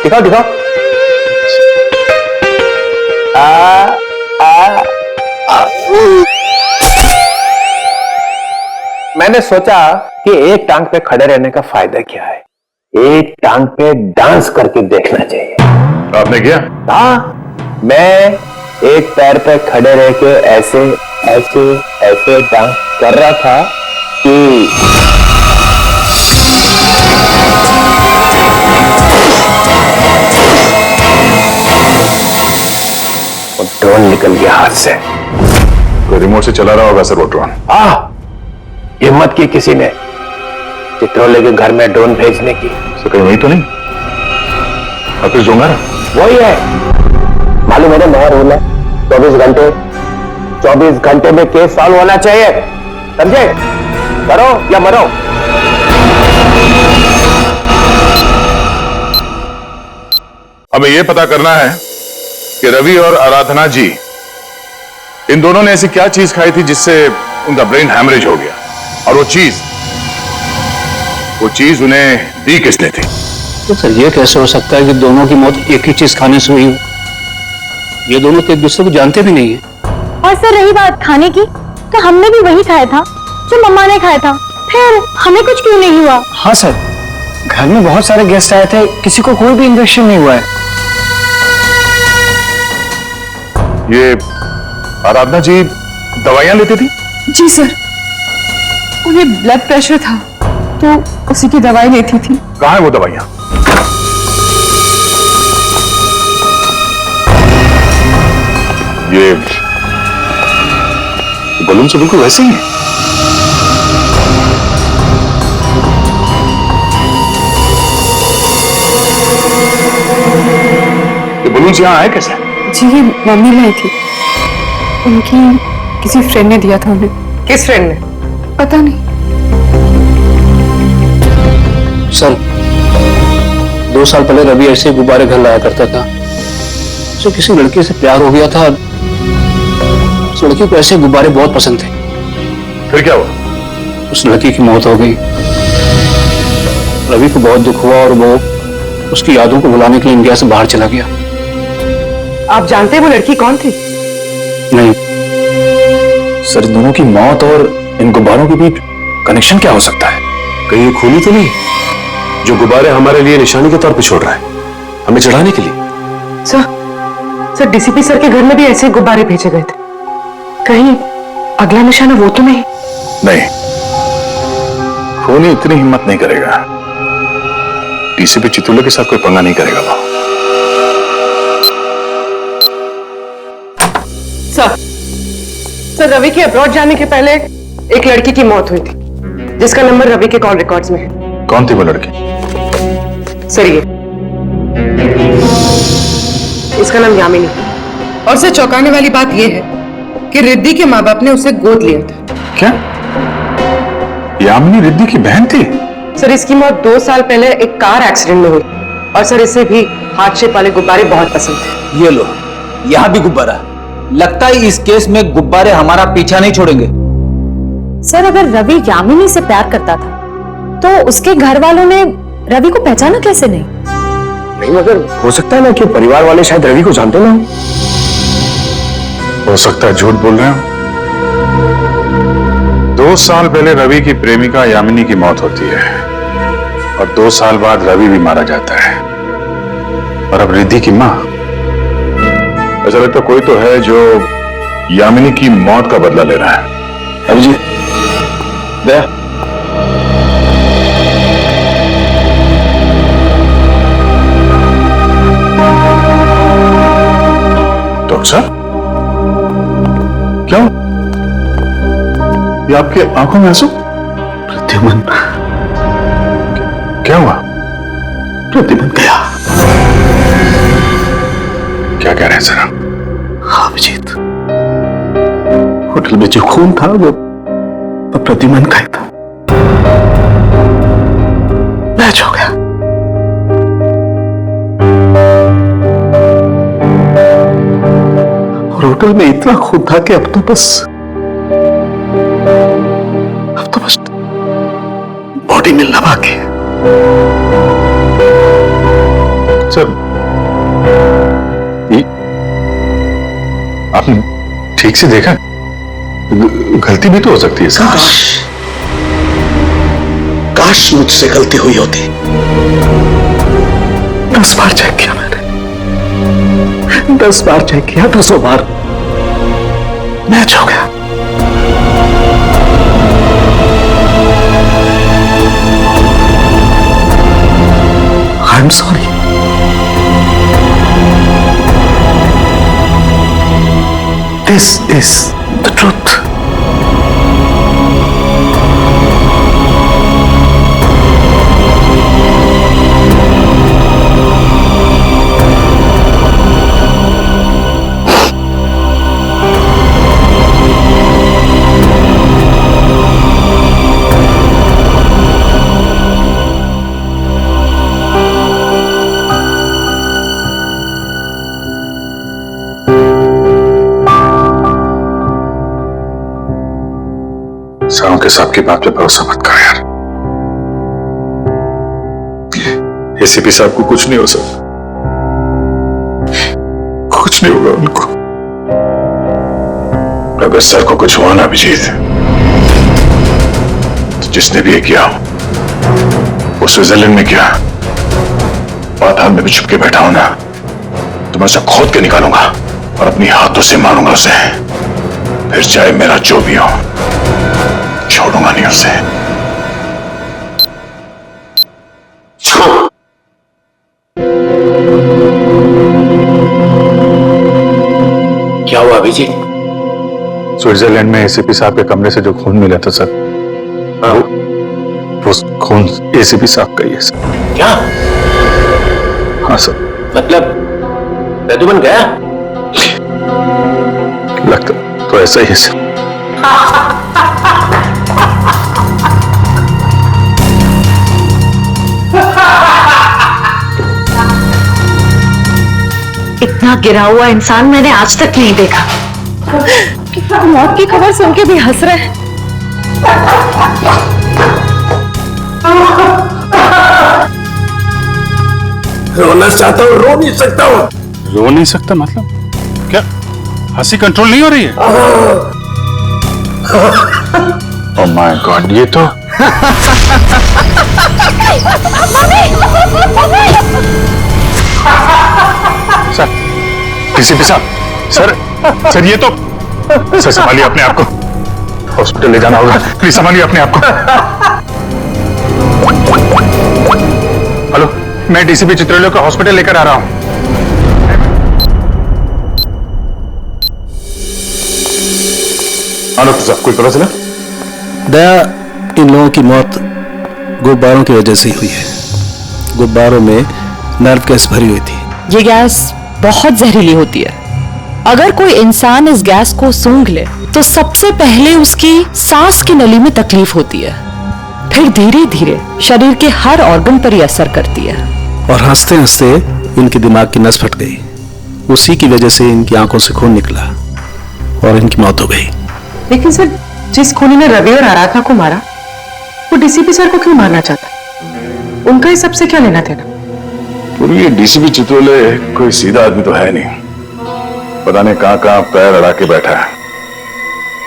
दिखाओ दिखाओ। मैंने सोचा कि एक टांग पे खड़े रहने का फायदा क्या है, एक टांग पे डांस करके देखना चाहिए। आपने किया? हाँ, मैं एक पैर पे खड़े रह के ऐसे ऐसे ऐसे डांस कर रहा था कि वो ड्रोन निकल गया हाथ से। कोई रिमोट से चला रहा होगा सर वो ड्रोन। हिम्मत की किसी ने चित्रोले के घर में ड्रोन भेजने की। सर कहीं वही तो नहीं? ऑफिस डोंगा वही है। मालूम है नया रूल है, 24 घंटे में केस सॉल्व होना चाहिए, समझे? करो या मरो। हमें यह पता करना है कि रवि और आराधना जी, इन दोनों ने ऐसी क्या चीज खाई थी जिससे उनका ब्रेन हैमरेज हो गया, और वो चीज उन्हें दी किसने थी? तो सर ये कैसे हो सकता है कि दोनों की मौत एक ही चीज खाने से हुई हो? ये दोनों तो एक दूसरे को जानते भी नहीं है। और सर रही बात खाने की, तो हमने भी वही खाया था जो मम्मा ने खाया था, फिर हमें कुछ क्यों नहीं हुआ? हाँ सर, घर में बहुत सारे गेस्ट आए थे, किसी को कोई भी इन्फेक्शन नहीं हुआ है। ये आराधना जी दवाइयां लेती थी? जी सर, उन्हें ब्लड प्रेशर था तो उसी की दवाई लेती थी। कहाँ है वो दवाइयां? ये बलून से बिल्कुल वैसे ही है। ये बलून यहाँ आए कैसे? जी ये मम्मी लाई थी, उनकी किसी फ्रेंड ने दिया था उन्हें। किस फ्रेंड ने? पता नहीं सर। 2 साल पहले रवि ऐसे गुब्बारे घर लाया करता था। उसे किसी लड़की से प्यार हो गया था, उस लड़की को ऐसे गुब्बारे बहुत पसंद थे। फिर क्या हुआ? उस लड़की की मौत हो गई। रवि को बहुत दुख हुआ और वो उसकी यादों को भुलाने के लिए इंडिया से बाहर चला गया। आप जानते हैं वो लड़की कौन थी? नहीं सर, दोनों की मौत और इन गुब्बारों के बीच कनेक्शन क्या हो सकता है? कहीं ये खूनी तो नहीं जो गुब्बारे हमारे लिए निशानी के तौर पे छोड़ रहा है, हमें चढ़ाने के लिए? सर डीसीपी सर के घर में भी ऐसे गुब्बारे भेजे गए थे, कहीं अगला निशाना वो तो नहीं? नहीं, खूनी इतनी हिम्मत नहीं करेगा। डीसीपी चितुले के साथ कोई पंगा नहीं करेगा वो। सर रवि के अब्रॉड जाने के पहले एक लड़की की मौत हुई थी जिसका नंबर रवि के कॉल रिकॉर्ड्स में है। कौन थी वो लड़की? सर ये इसका नाम यामिनी। और सर चौंकाने वाली बात यह है कि रिद्धि के माँ बाप ने उसे गोद लिया था। क्या यामिनी रिद्धि की बहन थी? सर इसकी मौत 2 साल पहले एक कार एक्सीडेंट में हुई और सर इसे भी हार्ट शेप वाले गुब्बारे बहुत पसंद थे। ये लो, यहाँ भी गुब्बारा। लगता है इस केस में गुब्बारे हमारा पीछा नहीं छोड़ेंगे। सर अगर रवि यामिनी से प्यार करता था तो उसके घर वालों ने रवि को पहचाना कैसे नहीं? नहीं, मगर हो सकता है ना कि परिवार वाले शायद रवि को जानते ना हो सकता है झूठ बोल रहे हो। 2 साल पहले रवि की प्रेमिका यामिनी की मौत होती है और 2 साल बाद रवि भी मारा जाता है। और अब रिद्धि की मां, ऐसा लगता कोई तो है जो यामिनी की मौत का बदला ले रहा है। अभिजीत दया, डॉक्टर साहब क्या? ये आपके आंखों में आंसू? प्रद्युमन, क्या हुआ? प्रद्युमन गया। क्या कह रहे हैं सर? हाँ अभिजीत, होटल में जो खून था वो प्रद्युमन का ही था। मैच हो गया। और होटल में इतना खून था कि अब तो बस बॉडी मिलना बाकी है। सर आपने ठीक से देखा? गलती भी तो हो सकती है सर। काश मुझसे गलती हुई होती। 10 बार चेक किया मैंने, 10 बार चेक किया, 10 बार मैच हो गया। I am sorry. This is the truth. सारों के साहब की बात पे भरोसा मत करो यार। एसीपी साहब को कुछ नहीं हो सकता, कुछ नहीं होगा उनको। अगर सर को कुछ हुआ ना अभिजीत, तो जिसने भी ये किया वो स्विट्जरलैंड में किया, बाधार में भी छुप के बैठा हो ना, तो मैं उसे खोद के निकालूंगा और अपनी हाथों से मारूंगा उसे। फिर चाहे मेरा जो भी हो, छोड़ूंगा नहीं उसे। क्या हुआ अभिजीत? स्विट्जरलैंड में एसीपी साहब के कमरे से जो खून मिला था सर, वो खून एसीपी साहब का ही है सर। क्या? हाँ सर। मतलब प्रद्युमन गया? लगता तो ऐसा ही है सर। इतना गिरा हुआ इंसान मैंने आज तक नहीं देखा। मौत की खबर सुन के भी हंस रहे हैं। रोना चाहता हूँ, रो नहीं सकता हूँ। रो नहीं सकता मतलब क्या? हंसी कंट्रोल नहीं हो रही है? ओह माय गॉड, ये तो सर, डीसीपी साहब, सर ये तो, सर संभालिए अपने आप को। हॉस्पिटल ले जाना होगा। प्लीज संभालिए अपने आप को। हेलो, मैं डीसीपी चित्रलोक को हॉस्पिटल लेकर आ रहा हूं। हेलो साहब, कोई पता चला? दया, इन लोगों की मौत गुब्बारों की वजह से ही हुई है। गुब्बारों में नर्व गैस भरी हुई थी। ये गैस बहुत जहरीली होती है। अगर कोई इंसान इस गैस को सूंघ ले तो सबसे पहले उसकी सांस की नली में तकलीफ होती है, फिर धीरे धीरे शरीर के हर ऑर्गन पर ये असर करती है। और हंसते हंसते इनके दिमाग की नस फट गई। उसी की वजह से इनकी आंखों से खून निकला और इनकी मौत हो गई। लेकिन सर, जिस खूनी ने रवि और आराधना को मारा, वो डीसीपी सर को क्यों मारना चाहता? उनका इस सबसे क्या लेना देना? ये डीसीपी चित्रोले कोई सीधा आदमी तो है नहीं। पता नहीं कहां कहां पैर अड़ा के बैठा है।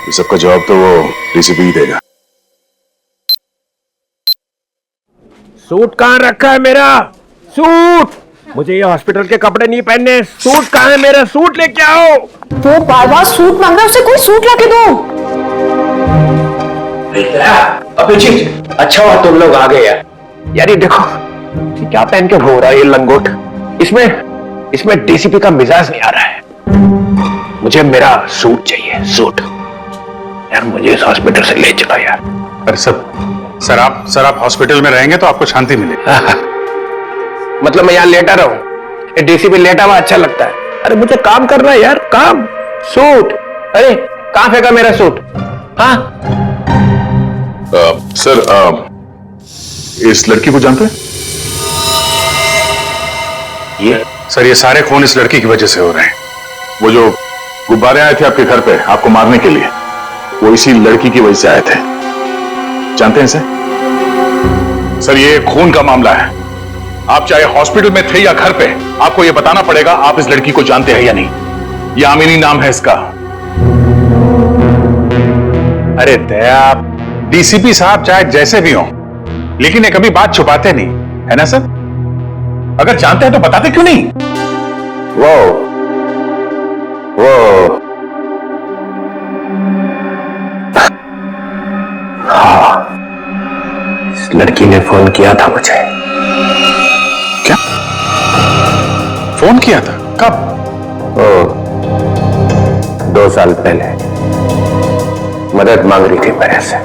इस सबका जवाब तो वो डीसीपी ही देगा। सूट कहाँ रखा है मेरा? सूट! मुझे ये हॉस्पिटल के कपड़े नहीं पहनने। सूट कहाँ है मेरा? सूट लेके आओ। वो बार बार सूट मांग रहा है, उसे कोई सूट लाके दो। अभिजीत, अच्छा हुआ तुम लोग आ गए यार। ये देखो क्या पहन के घूम रहा है ये लंगोट। इसमें डीसीपी का मिजाज नहीं आ रहा है। मुझे मेरा सूट चाहिए, सूट। यार मुझे इस हॉस्पिटल से ले चलो यार। अरे सर आप हॉस्पिटल में रहेंगे तो आपको शांति मिलेगी। मतलब मैं यहाँ लेटा रहूं? डीसीपी लेटा हुआ अच्छा लगता है? अरे मुझे काम करना है यार, काम। सूट, अरे कहां फेंका मेरा सूट? हाँ सर, इस लड़की को जानते हैं? ये सारे खून इस लड़की की वजह से हो रहे हैं। वो जो गुब्बारे आए थे आपके घर पे आपको मारने के लिए, वो इसी लड़की की वजह से आए थे। जानते हैं सर, ये खून का मामला है। आप चाहे हॉस्पिटल में थे या घर पे, आपको ये बताना पड़ेगा आप इस लड़की को जानते हैं या नहीं। यामिनी नाम है इसका। अरे दया, डीसीपी साहब चाहे जैसे भी हों, लेकिन ये कभी बात छुपाते नहीं, है ना सर? अगर जानते हैं तो बताते क्यों नहीं? वो हाँ, इस लड़की ने फोन किया था मुझे। क्या फोन किया था? कब? 2 साल पहले मदद मांग रही थी मेरे से।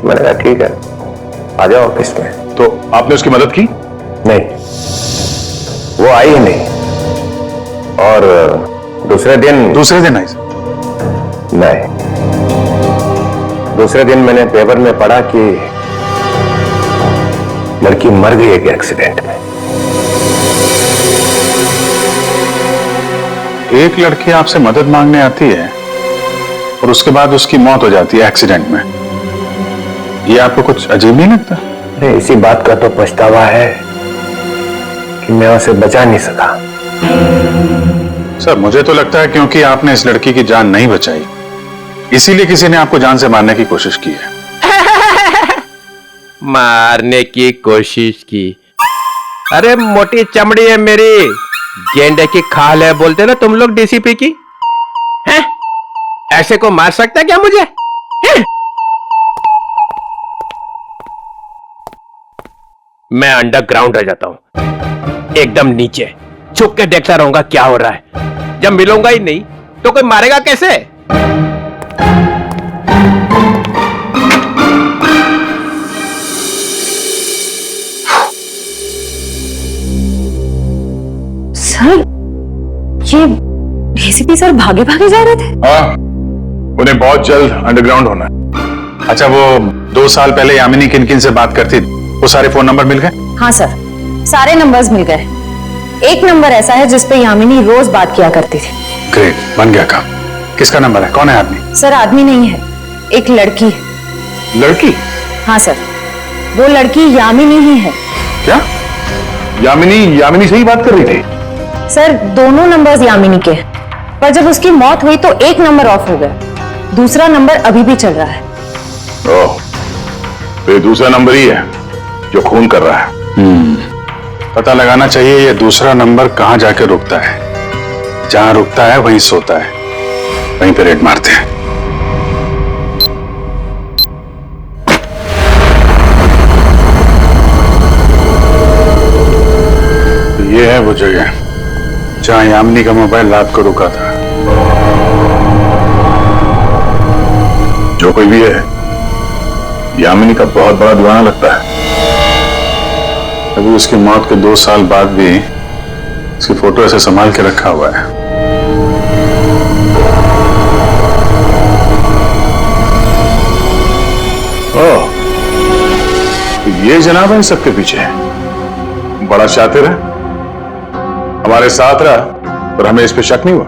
मैंने कहा ठीक है, आ जाओ ऑफिस में। तो आपने उसकी मदद की? नहीं, वो आई ही नहीं। और दूसरे दिन आई? नहीं, दूसरे दिन मैंने पेपर में पढ़ा कि लड़की मर गई एक एक्सीडेंट में। एक लड़की आपसे मदद मांगने आती है और उसके बाद उसकी मौत हो जाती है एक्सीडेंट में। ये आपको कुछ अजीब नहीं लगता? अरे इसी बात का तो पछतावा है कि मैं उसे बचा नहीं सका। सर, मुझे तो लगता है क्योंकि आपने इस लड़की की जान नहीं बचाई, इसीलिए किसी ने आपको जान से मारने की कोशिश की है। मारने की कोशिश की? अरे मोटी चमड़ी है मेरी, गेंडे की खाल है बोलते ना तुम लोग डीसीपी की। हैं? ऐसे को मार सकता है क्या मुझे? हैं? मैं अंडरग्राउंड रह जाता हूं, एकदम नीचे छुप के देखता रहूंगा क्या हो रहा है। जब मिलूंगा ही नहीं तो कोई मारेगा कैसे? सर, ये डीसीपी सर भागे भागे जा रहे थे? हाँ, उन्हें बहुत जल्द अंडरग्राउंड होना है। अच्छा, वो 2 साल पहले यामिनी किन-किन से बात करती थी, वो सारे फोन नंबर मिल गए? हाँ सर, सारे नंबर्स मिल गए। एक नंबर ऐसा है जिस पे यामिनी रोज बात किया करती थी। ग्रेट, बन गया काम। किसका नंबर है? कौन है आदमी? सर, आदमी नहीं है, एक लड़की। लड़की? हाँ सर, वो लड़की यामिनी ही है। क्या? यामिनी से ही बात कर रही थी? सर, दोनों नंबर्स यामिनी के हैं, पर जब उसकी मौत हुई तो एक नंबर ऑफ हो गया, दूसरा नंबर अभी भी चल रहा है। ओह, तो ये दूसरा नंबर ही है जो खून कर रहा है। पता लगाना चाहिए ये दूसरा नंबर कहां जाके रुकता है। जहां रुकता है वहीं सोता है, वहीं पे रेड मारते हैं। है वो जगह जहां यामिनी का मोबाइल रात को रुका था। जो कोई भी है यामिनी का बहुत बड़ा दीवाना लगता है। अभी उसकी मौत के 2 साल बाद भी उसकी फोटो ऐसे संभाल के रखा हुआ है। ओह, तो ये जनाब है सबके पीछे है। बड़ा शातिर है, हमारे साथ रहा और हमें इस पे शक नहीं हुआ।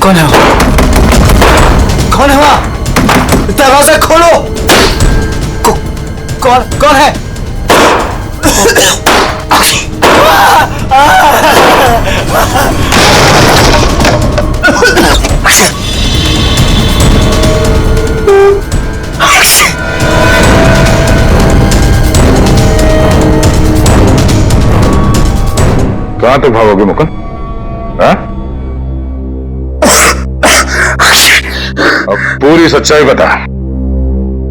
कौन है वो? कौन है वहां? दरवाजा खोलो। कौन है? कहां तक भागोगे मुकुंद? हाँ? अब पूरी सच्चाई बता,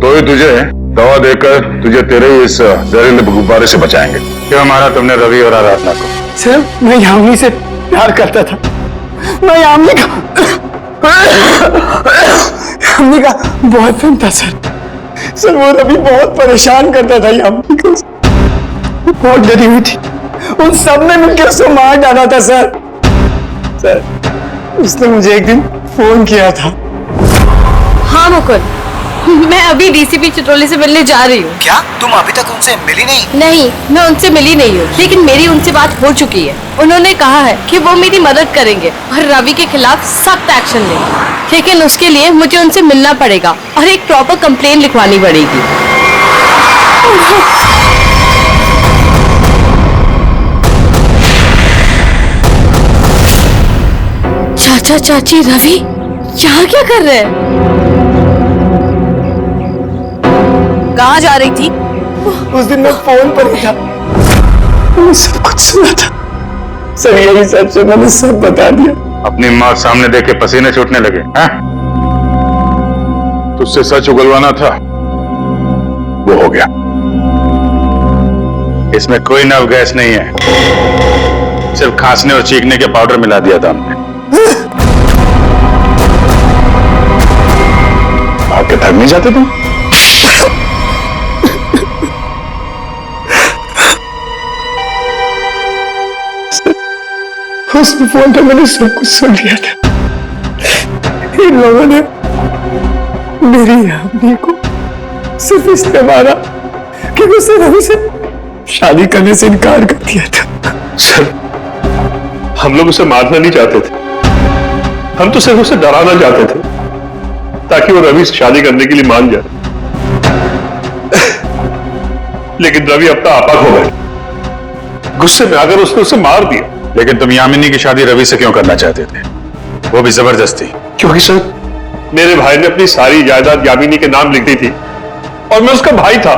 तो ही तुझे दवा देकर तुझे तेरे इस जहरीले गुब्बारे से बचाएंगे। क्यों मारा तुमने रवि और आराधना को? सर, मैं यामिनी से प्यार करता था। मैं यामिनी का बॉयफ्रेंड था सर। वो रवि बहुत परेशान करता था यामिनी को। बहुत डरी हुई थी, उन सब ने मिलकर उसको मार डाला था सर। उसने मुझे एक दिन फोन किया था। हाँ मुकुंद, मैं अभी डीसीपी चित्रोली से मिलने जा रही हूँ। क्या तुम अभी तक उनसे मिली नहीं? नहीं, मैं उनसे मिली नहीं हूँ, लेकिन मेरी उनसे बात हो चुकी है। उन्होंने कहा है कि वो मेरी मदद करेंगे और रवि के खिलाफ सख्त एक्शन लेंगे, लेकिन उसके लिए मुझे उनसे मिलना पड़ेगा और एक प्रॉपर कंप्लेन लिखवानी पड़ेगी। चाचा चाची रवि यहाँ क्या कर रहे हैं? कहाँ जा रही थी? उस दिन मैं फोन पर ही था, मैंने सब कुछ सुना था सर। यही सच है, मैंने सब बता दिया। अपनी मौत सामने देख के पसीने छूटने लगे हैं? तुझसे सच उगलवाना था, वो हो गया। इसमें कोई नव गैस नहीं है, सिर्फ खांसने और चीखने के पाउडर मिला दिया था हमने। भाग के थक नहीं जाते तुम? उस फोन पे मैंने सब कुछ सुन लिया था। इन लोगों ने मेरी यामिनी को सिर्फ इसलिए मारा कि उसने रवि से शादी करने से इनकार कर दिया था। सर, हम लोग उसे मारना नहीं चाहते थे, हम तो सिर्फ उसे डराना चाहते थे ताकि वो रवि से शादी करने के लिए मान जाए। लेकिन रवि अपना आपा खो गया, गुस्से में आकर उसने उसे मार दिया। लेकिन तुम यामिनी की शादी रवि से क्यों करना चाहते थे, वो भी जबरदस्ती? क्योंकि सर, मेरे भाई ने अपनी सारी जायदाद यामिनी के नाम लिख दी थी और मैं उसका भाई था।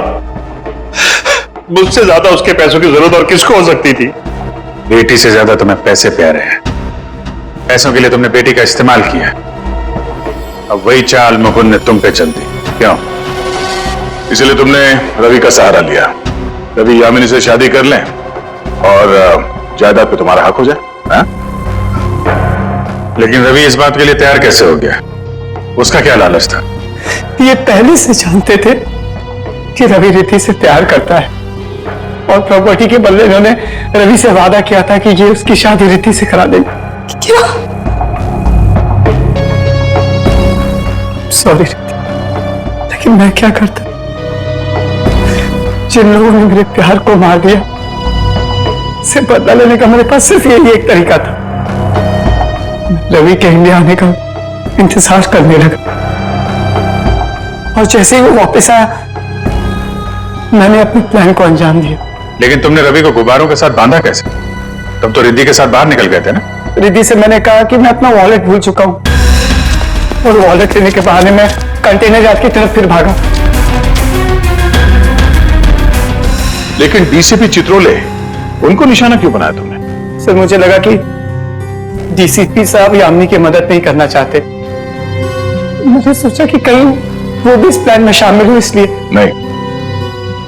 मुझसे ज्यादा उसके पैसों की जरूरत और किसको हो सकती थी? बेटी से ज्यादा तुम्हें पैसे प्यारे हैं। पैसों के लिए तुमने बेटी का इस्तेमाल किया, अब वही चाल मुकुंद ने तुम पे चल दी। क्यों? इसलिए तुमने रवि का सहारा लिया। रवि यामिनी से शादी कर लें और जायदाद पे तुम्हारा हक हो जाए। हाँ? लेकिन रवि इस बात के लिए तैयार कैसे हो गया? उसका क्या लालच था? ये पहले से जानते थे कि रवि रिद्धि से प्यार करता है और प्रॉपर्टी के बदले इन्होंने रवि से वादा किया था कि ये उसकी शादी रिद्धि से करा देंगे। क्या? सॉरी रिद्धि, लेकिन मैं क्या करता? जिन लोगों ने मेरे प्यार को मार दिया, से बदला लेने का मेरे पास सिर्फ यही एक तरीका था। रवि के इंडिया आने का इंतजार करने लगा और जैसे ही वो वापस आया, मैंने अपने प्लान को अंजाम दिया। लेकिन तुमने रवि को गुब्बारों के साथ बांधा कैसे? तुम तो रिद्धि के साथ बाहर निकल गए थे ना? रिद्धि से मैंने कहा कि मैं अपना वॉलेट भूल चुका हूँ, और वॉलेट लेने के बहाने में कंटेनर यार्ड की तरफ फिर भागा। लेकिन डीसीपी चित्रोले, उनको निशाना क्यों बनाया तुमने? सर मुझे लगा कि डीसीपी साहब यामिनी की मदद नहीं करना चाहते। मुझे सोचा कि कहीं वो भी इस प्लान में शामिल हो, इसलिए। नहीं,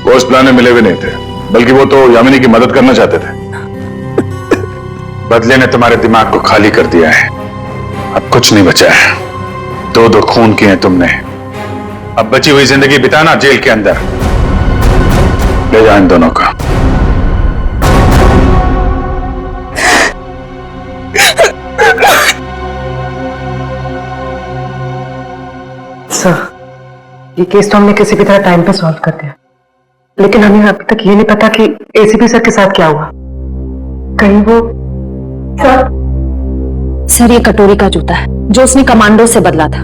वो इस प्लान में मिले हुए नहीं थे, बल्कि वो तो यामिनी की मदद करना चाहते थे। बदले ने तुम्हारे दिमाग को खाली कर दिया है, अब कुछ नहीं बचा है। दो खून किए हैं तुमने, अब बची हुई जिंदगी बिताना जेल के अंदर। ले जाओ इन दोनों का। सर, ये केस तो हमने किसी भी तरह टाइम पे सॉल्व कर दिया, लेकिन हमें अभी तक ये नहीं पता कि एसीपी सर के साथ क्या हुआ। कहीं वो सर ये कटोरी का जूता है जो उसने कमांडो से बदला था।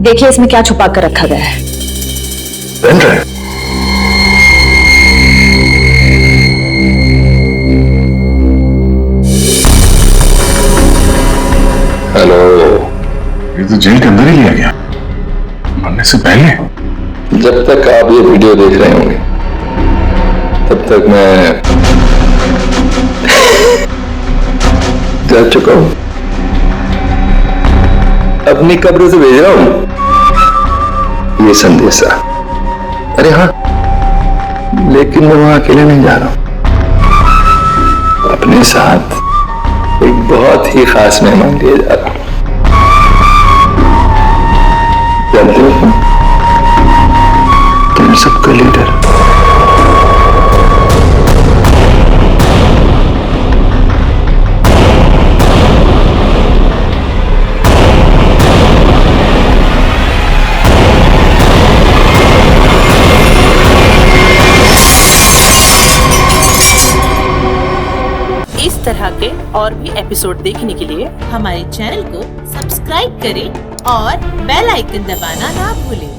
देखिए इसमें क्या छुपा कर रखा गया है। हेलो, ये तो जेल के अंदर ही लिया गया, मरने से पहले। जब तक आप ये वीडियो देख रहे होंगे तब तक मैं जा चुका हूं, अपनी कब्र से भेज रहा हूं ये संदेशा। अरे हाँ, लेकिन मैं वहां अकेले नहीं जा रहा हूं, अपने साथ एक बहुत ही खास मेहमान लिए जा रहा हूं। जानते हो तुम सबका लीडर। इस तरह के और भी एपिसोड देखने के लिए हमारे चैनल को सब्सक्राइब करें और बेल आइकन दबाना ना भूलें।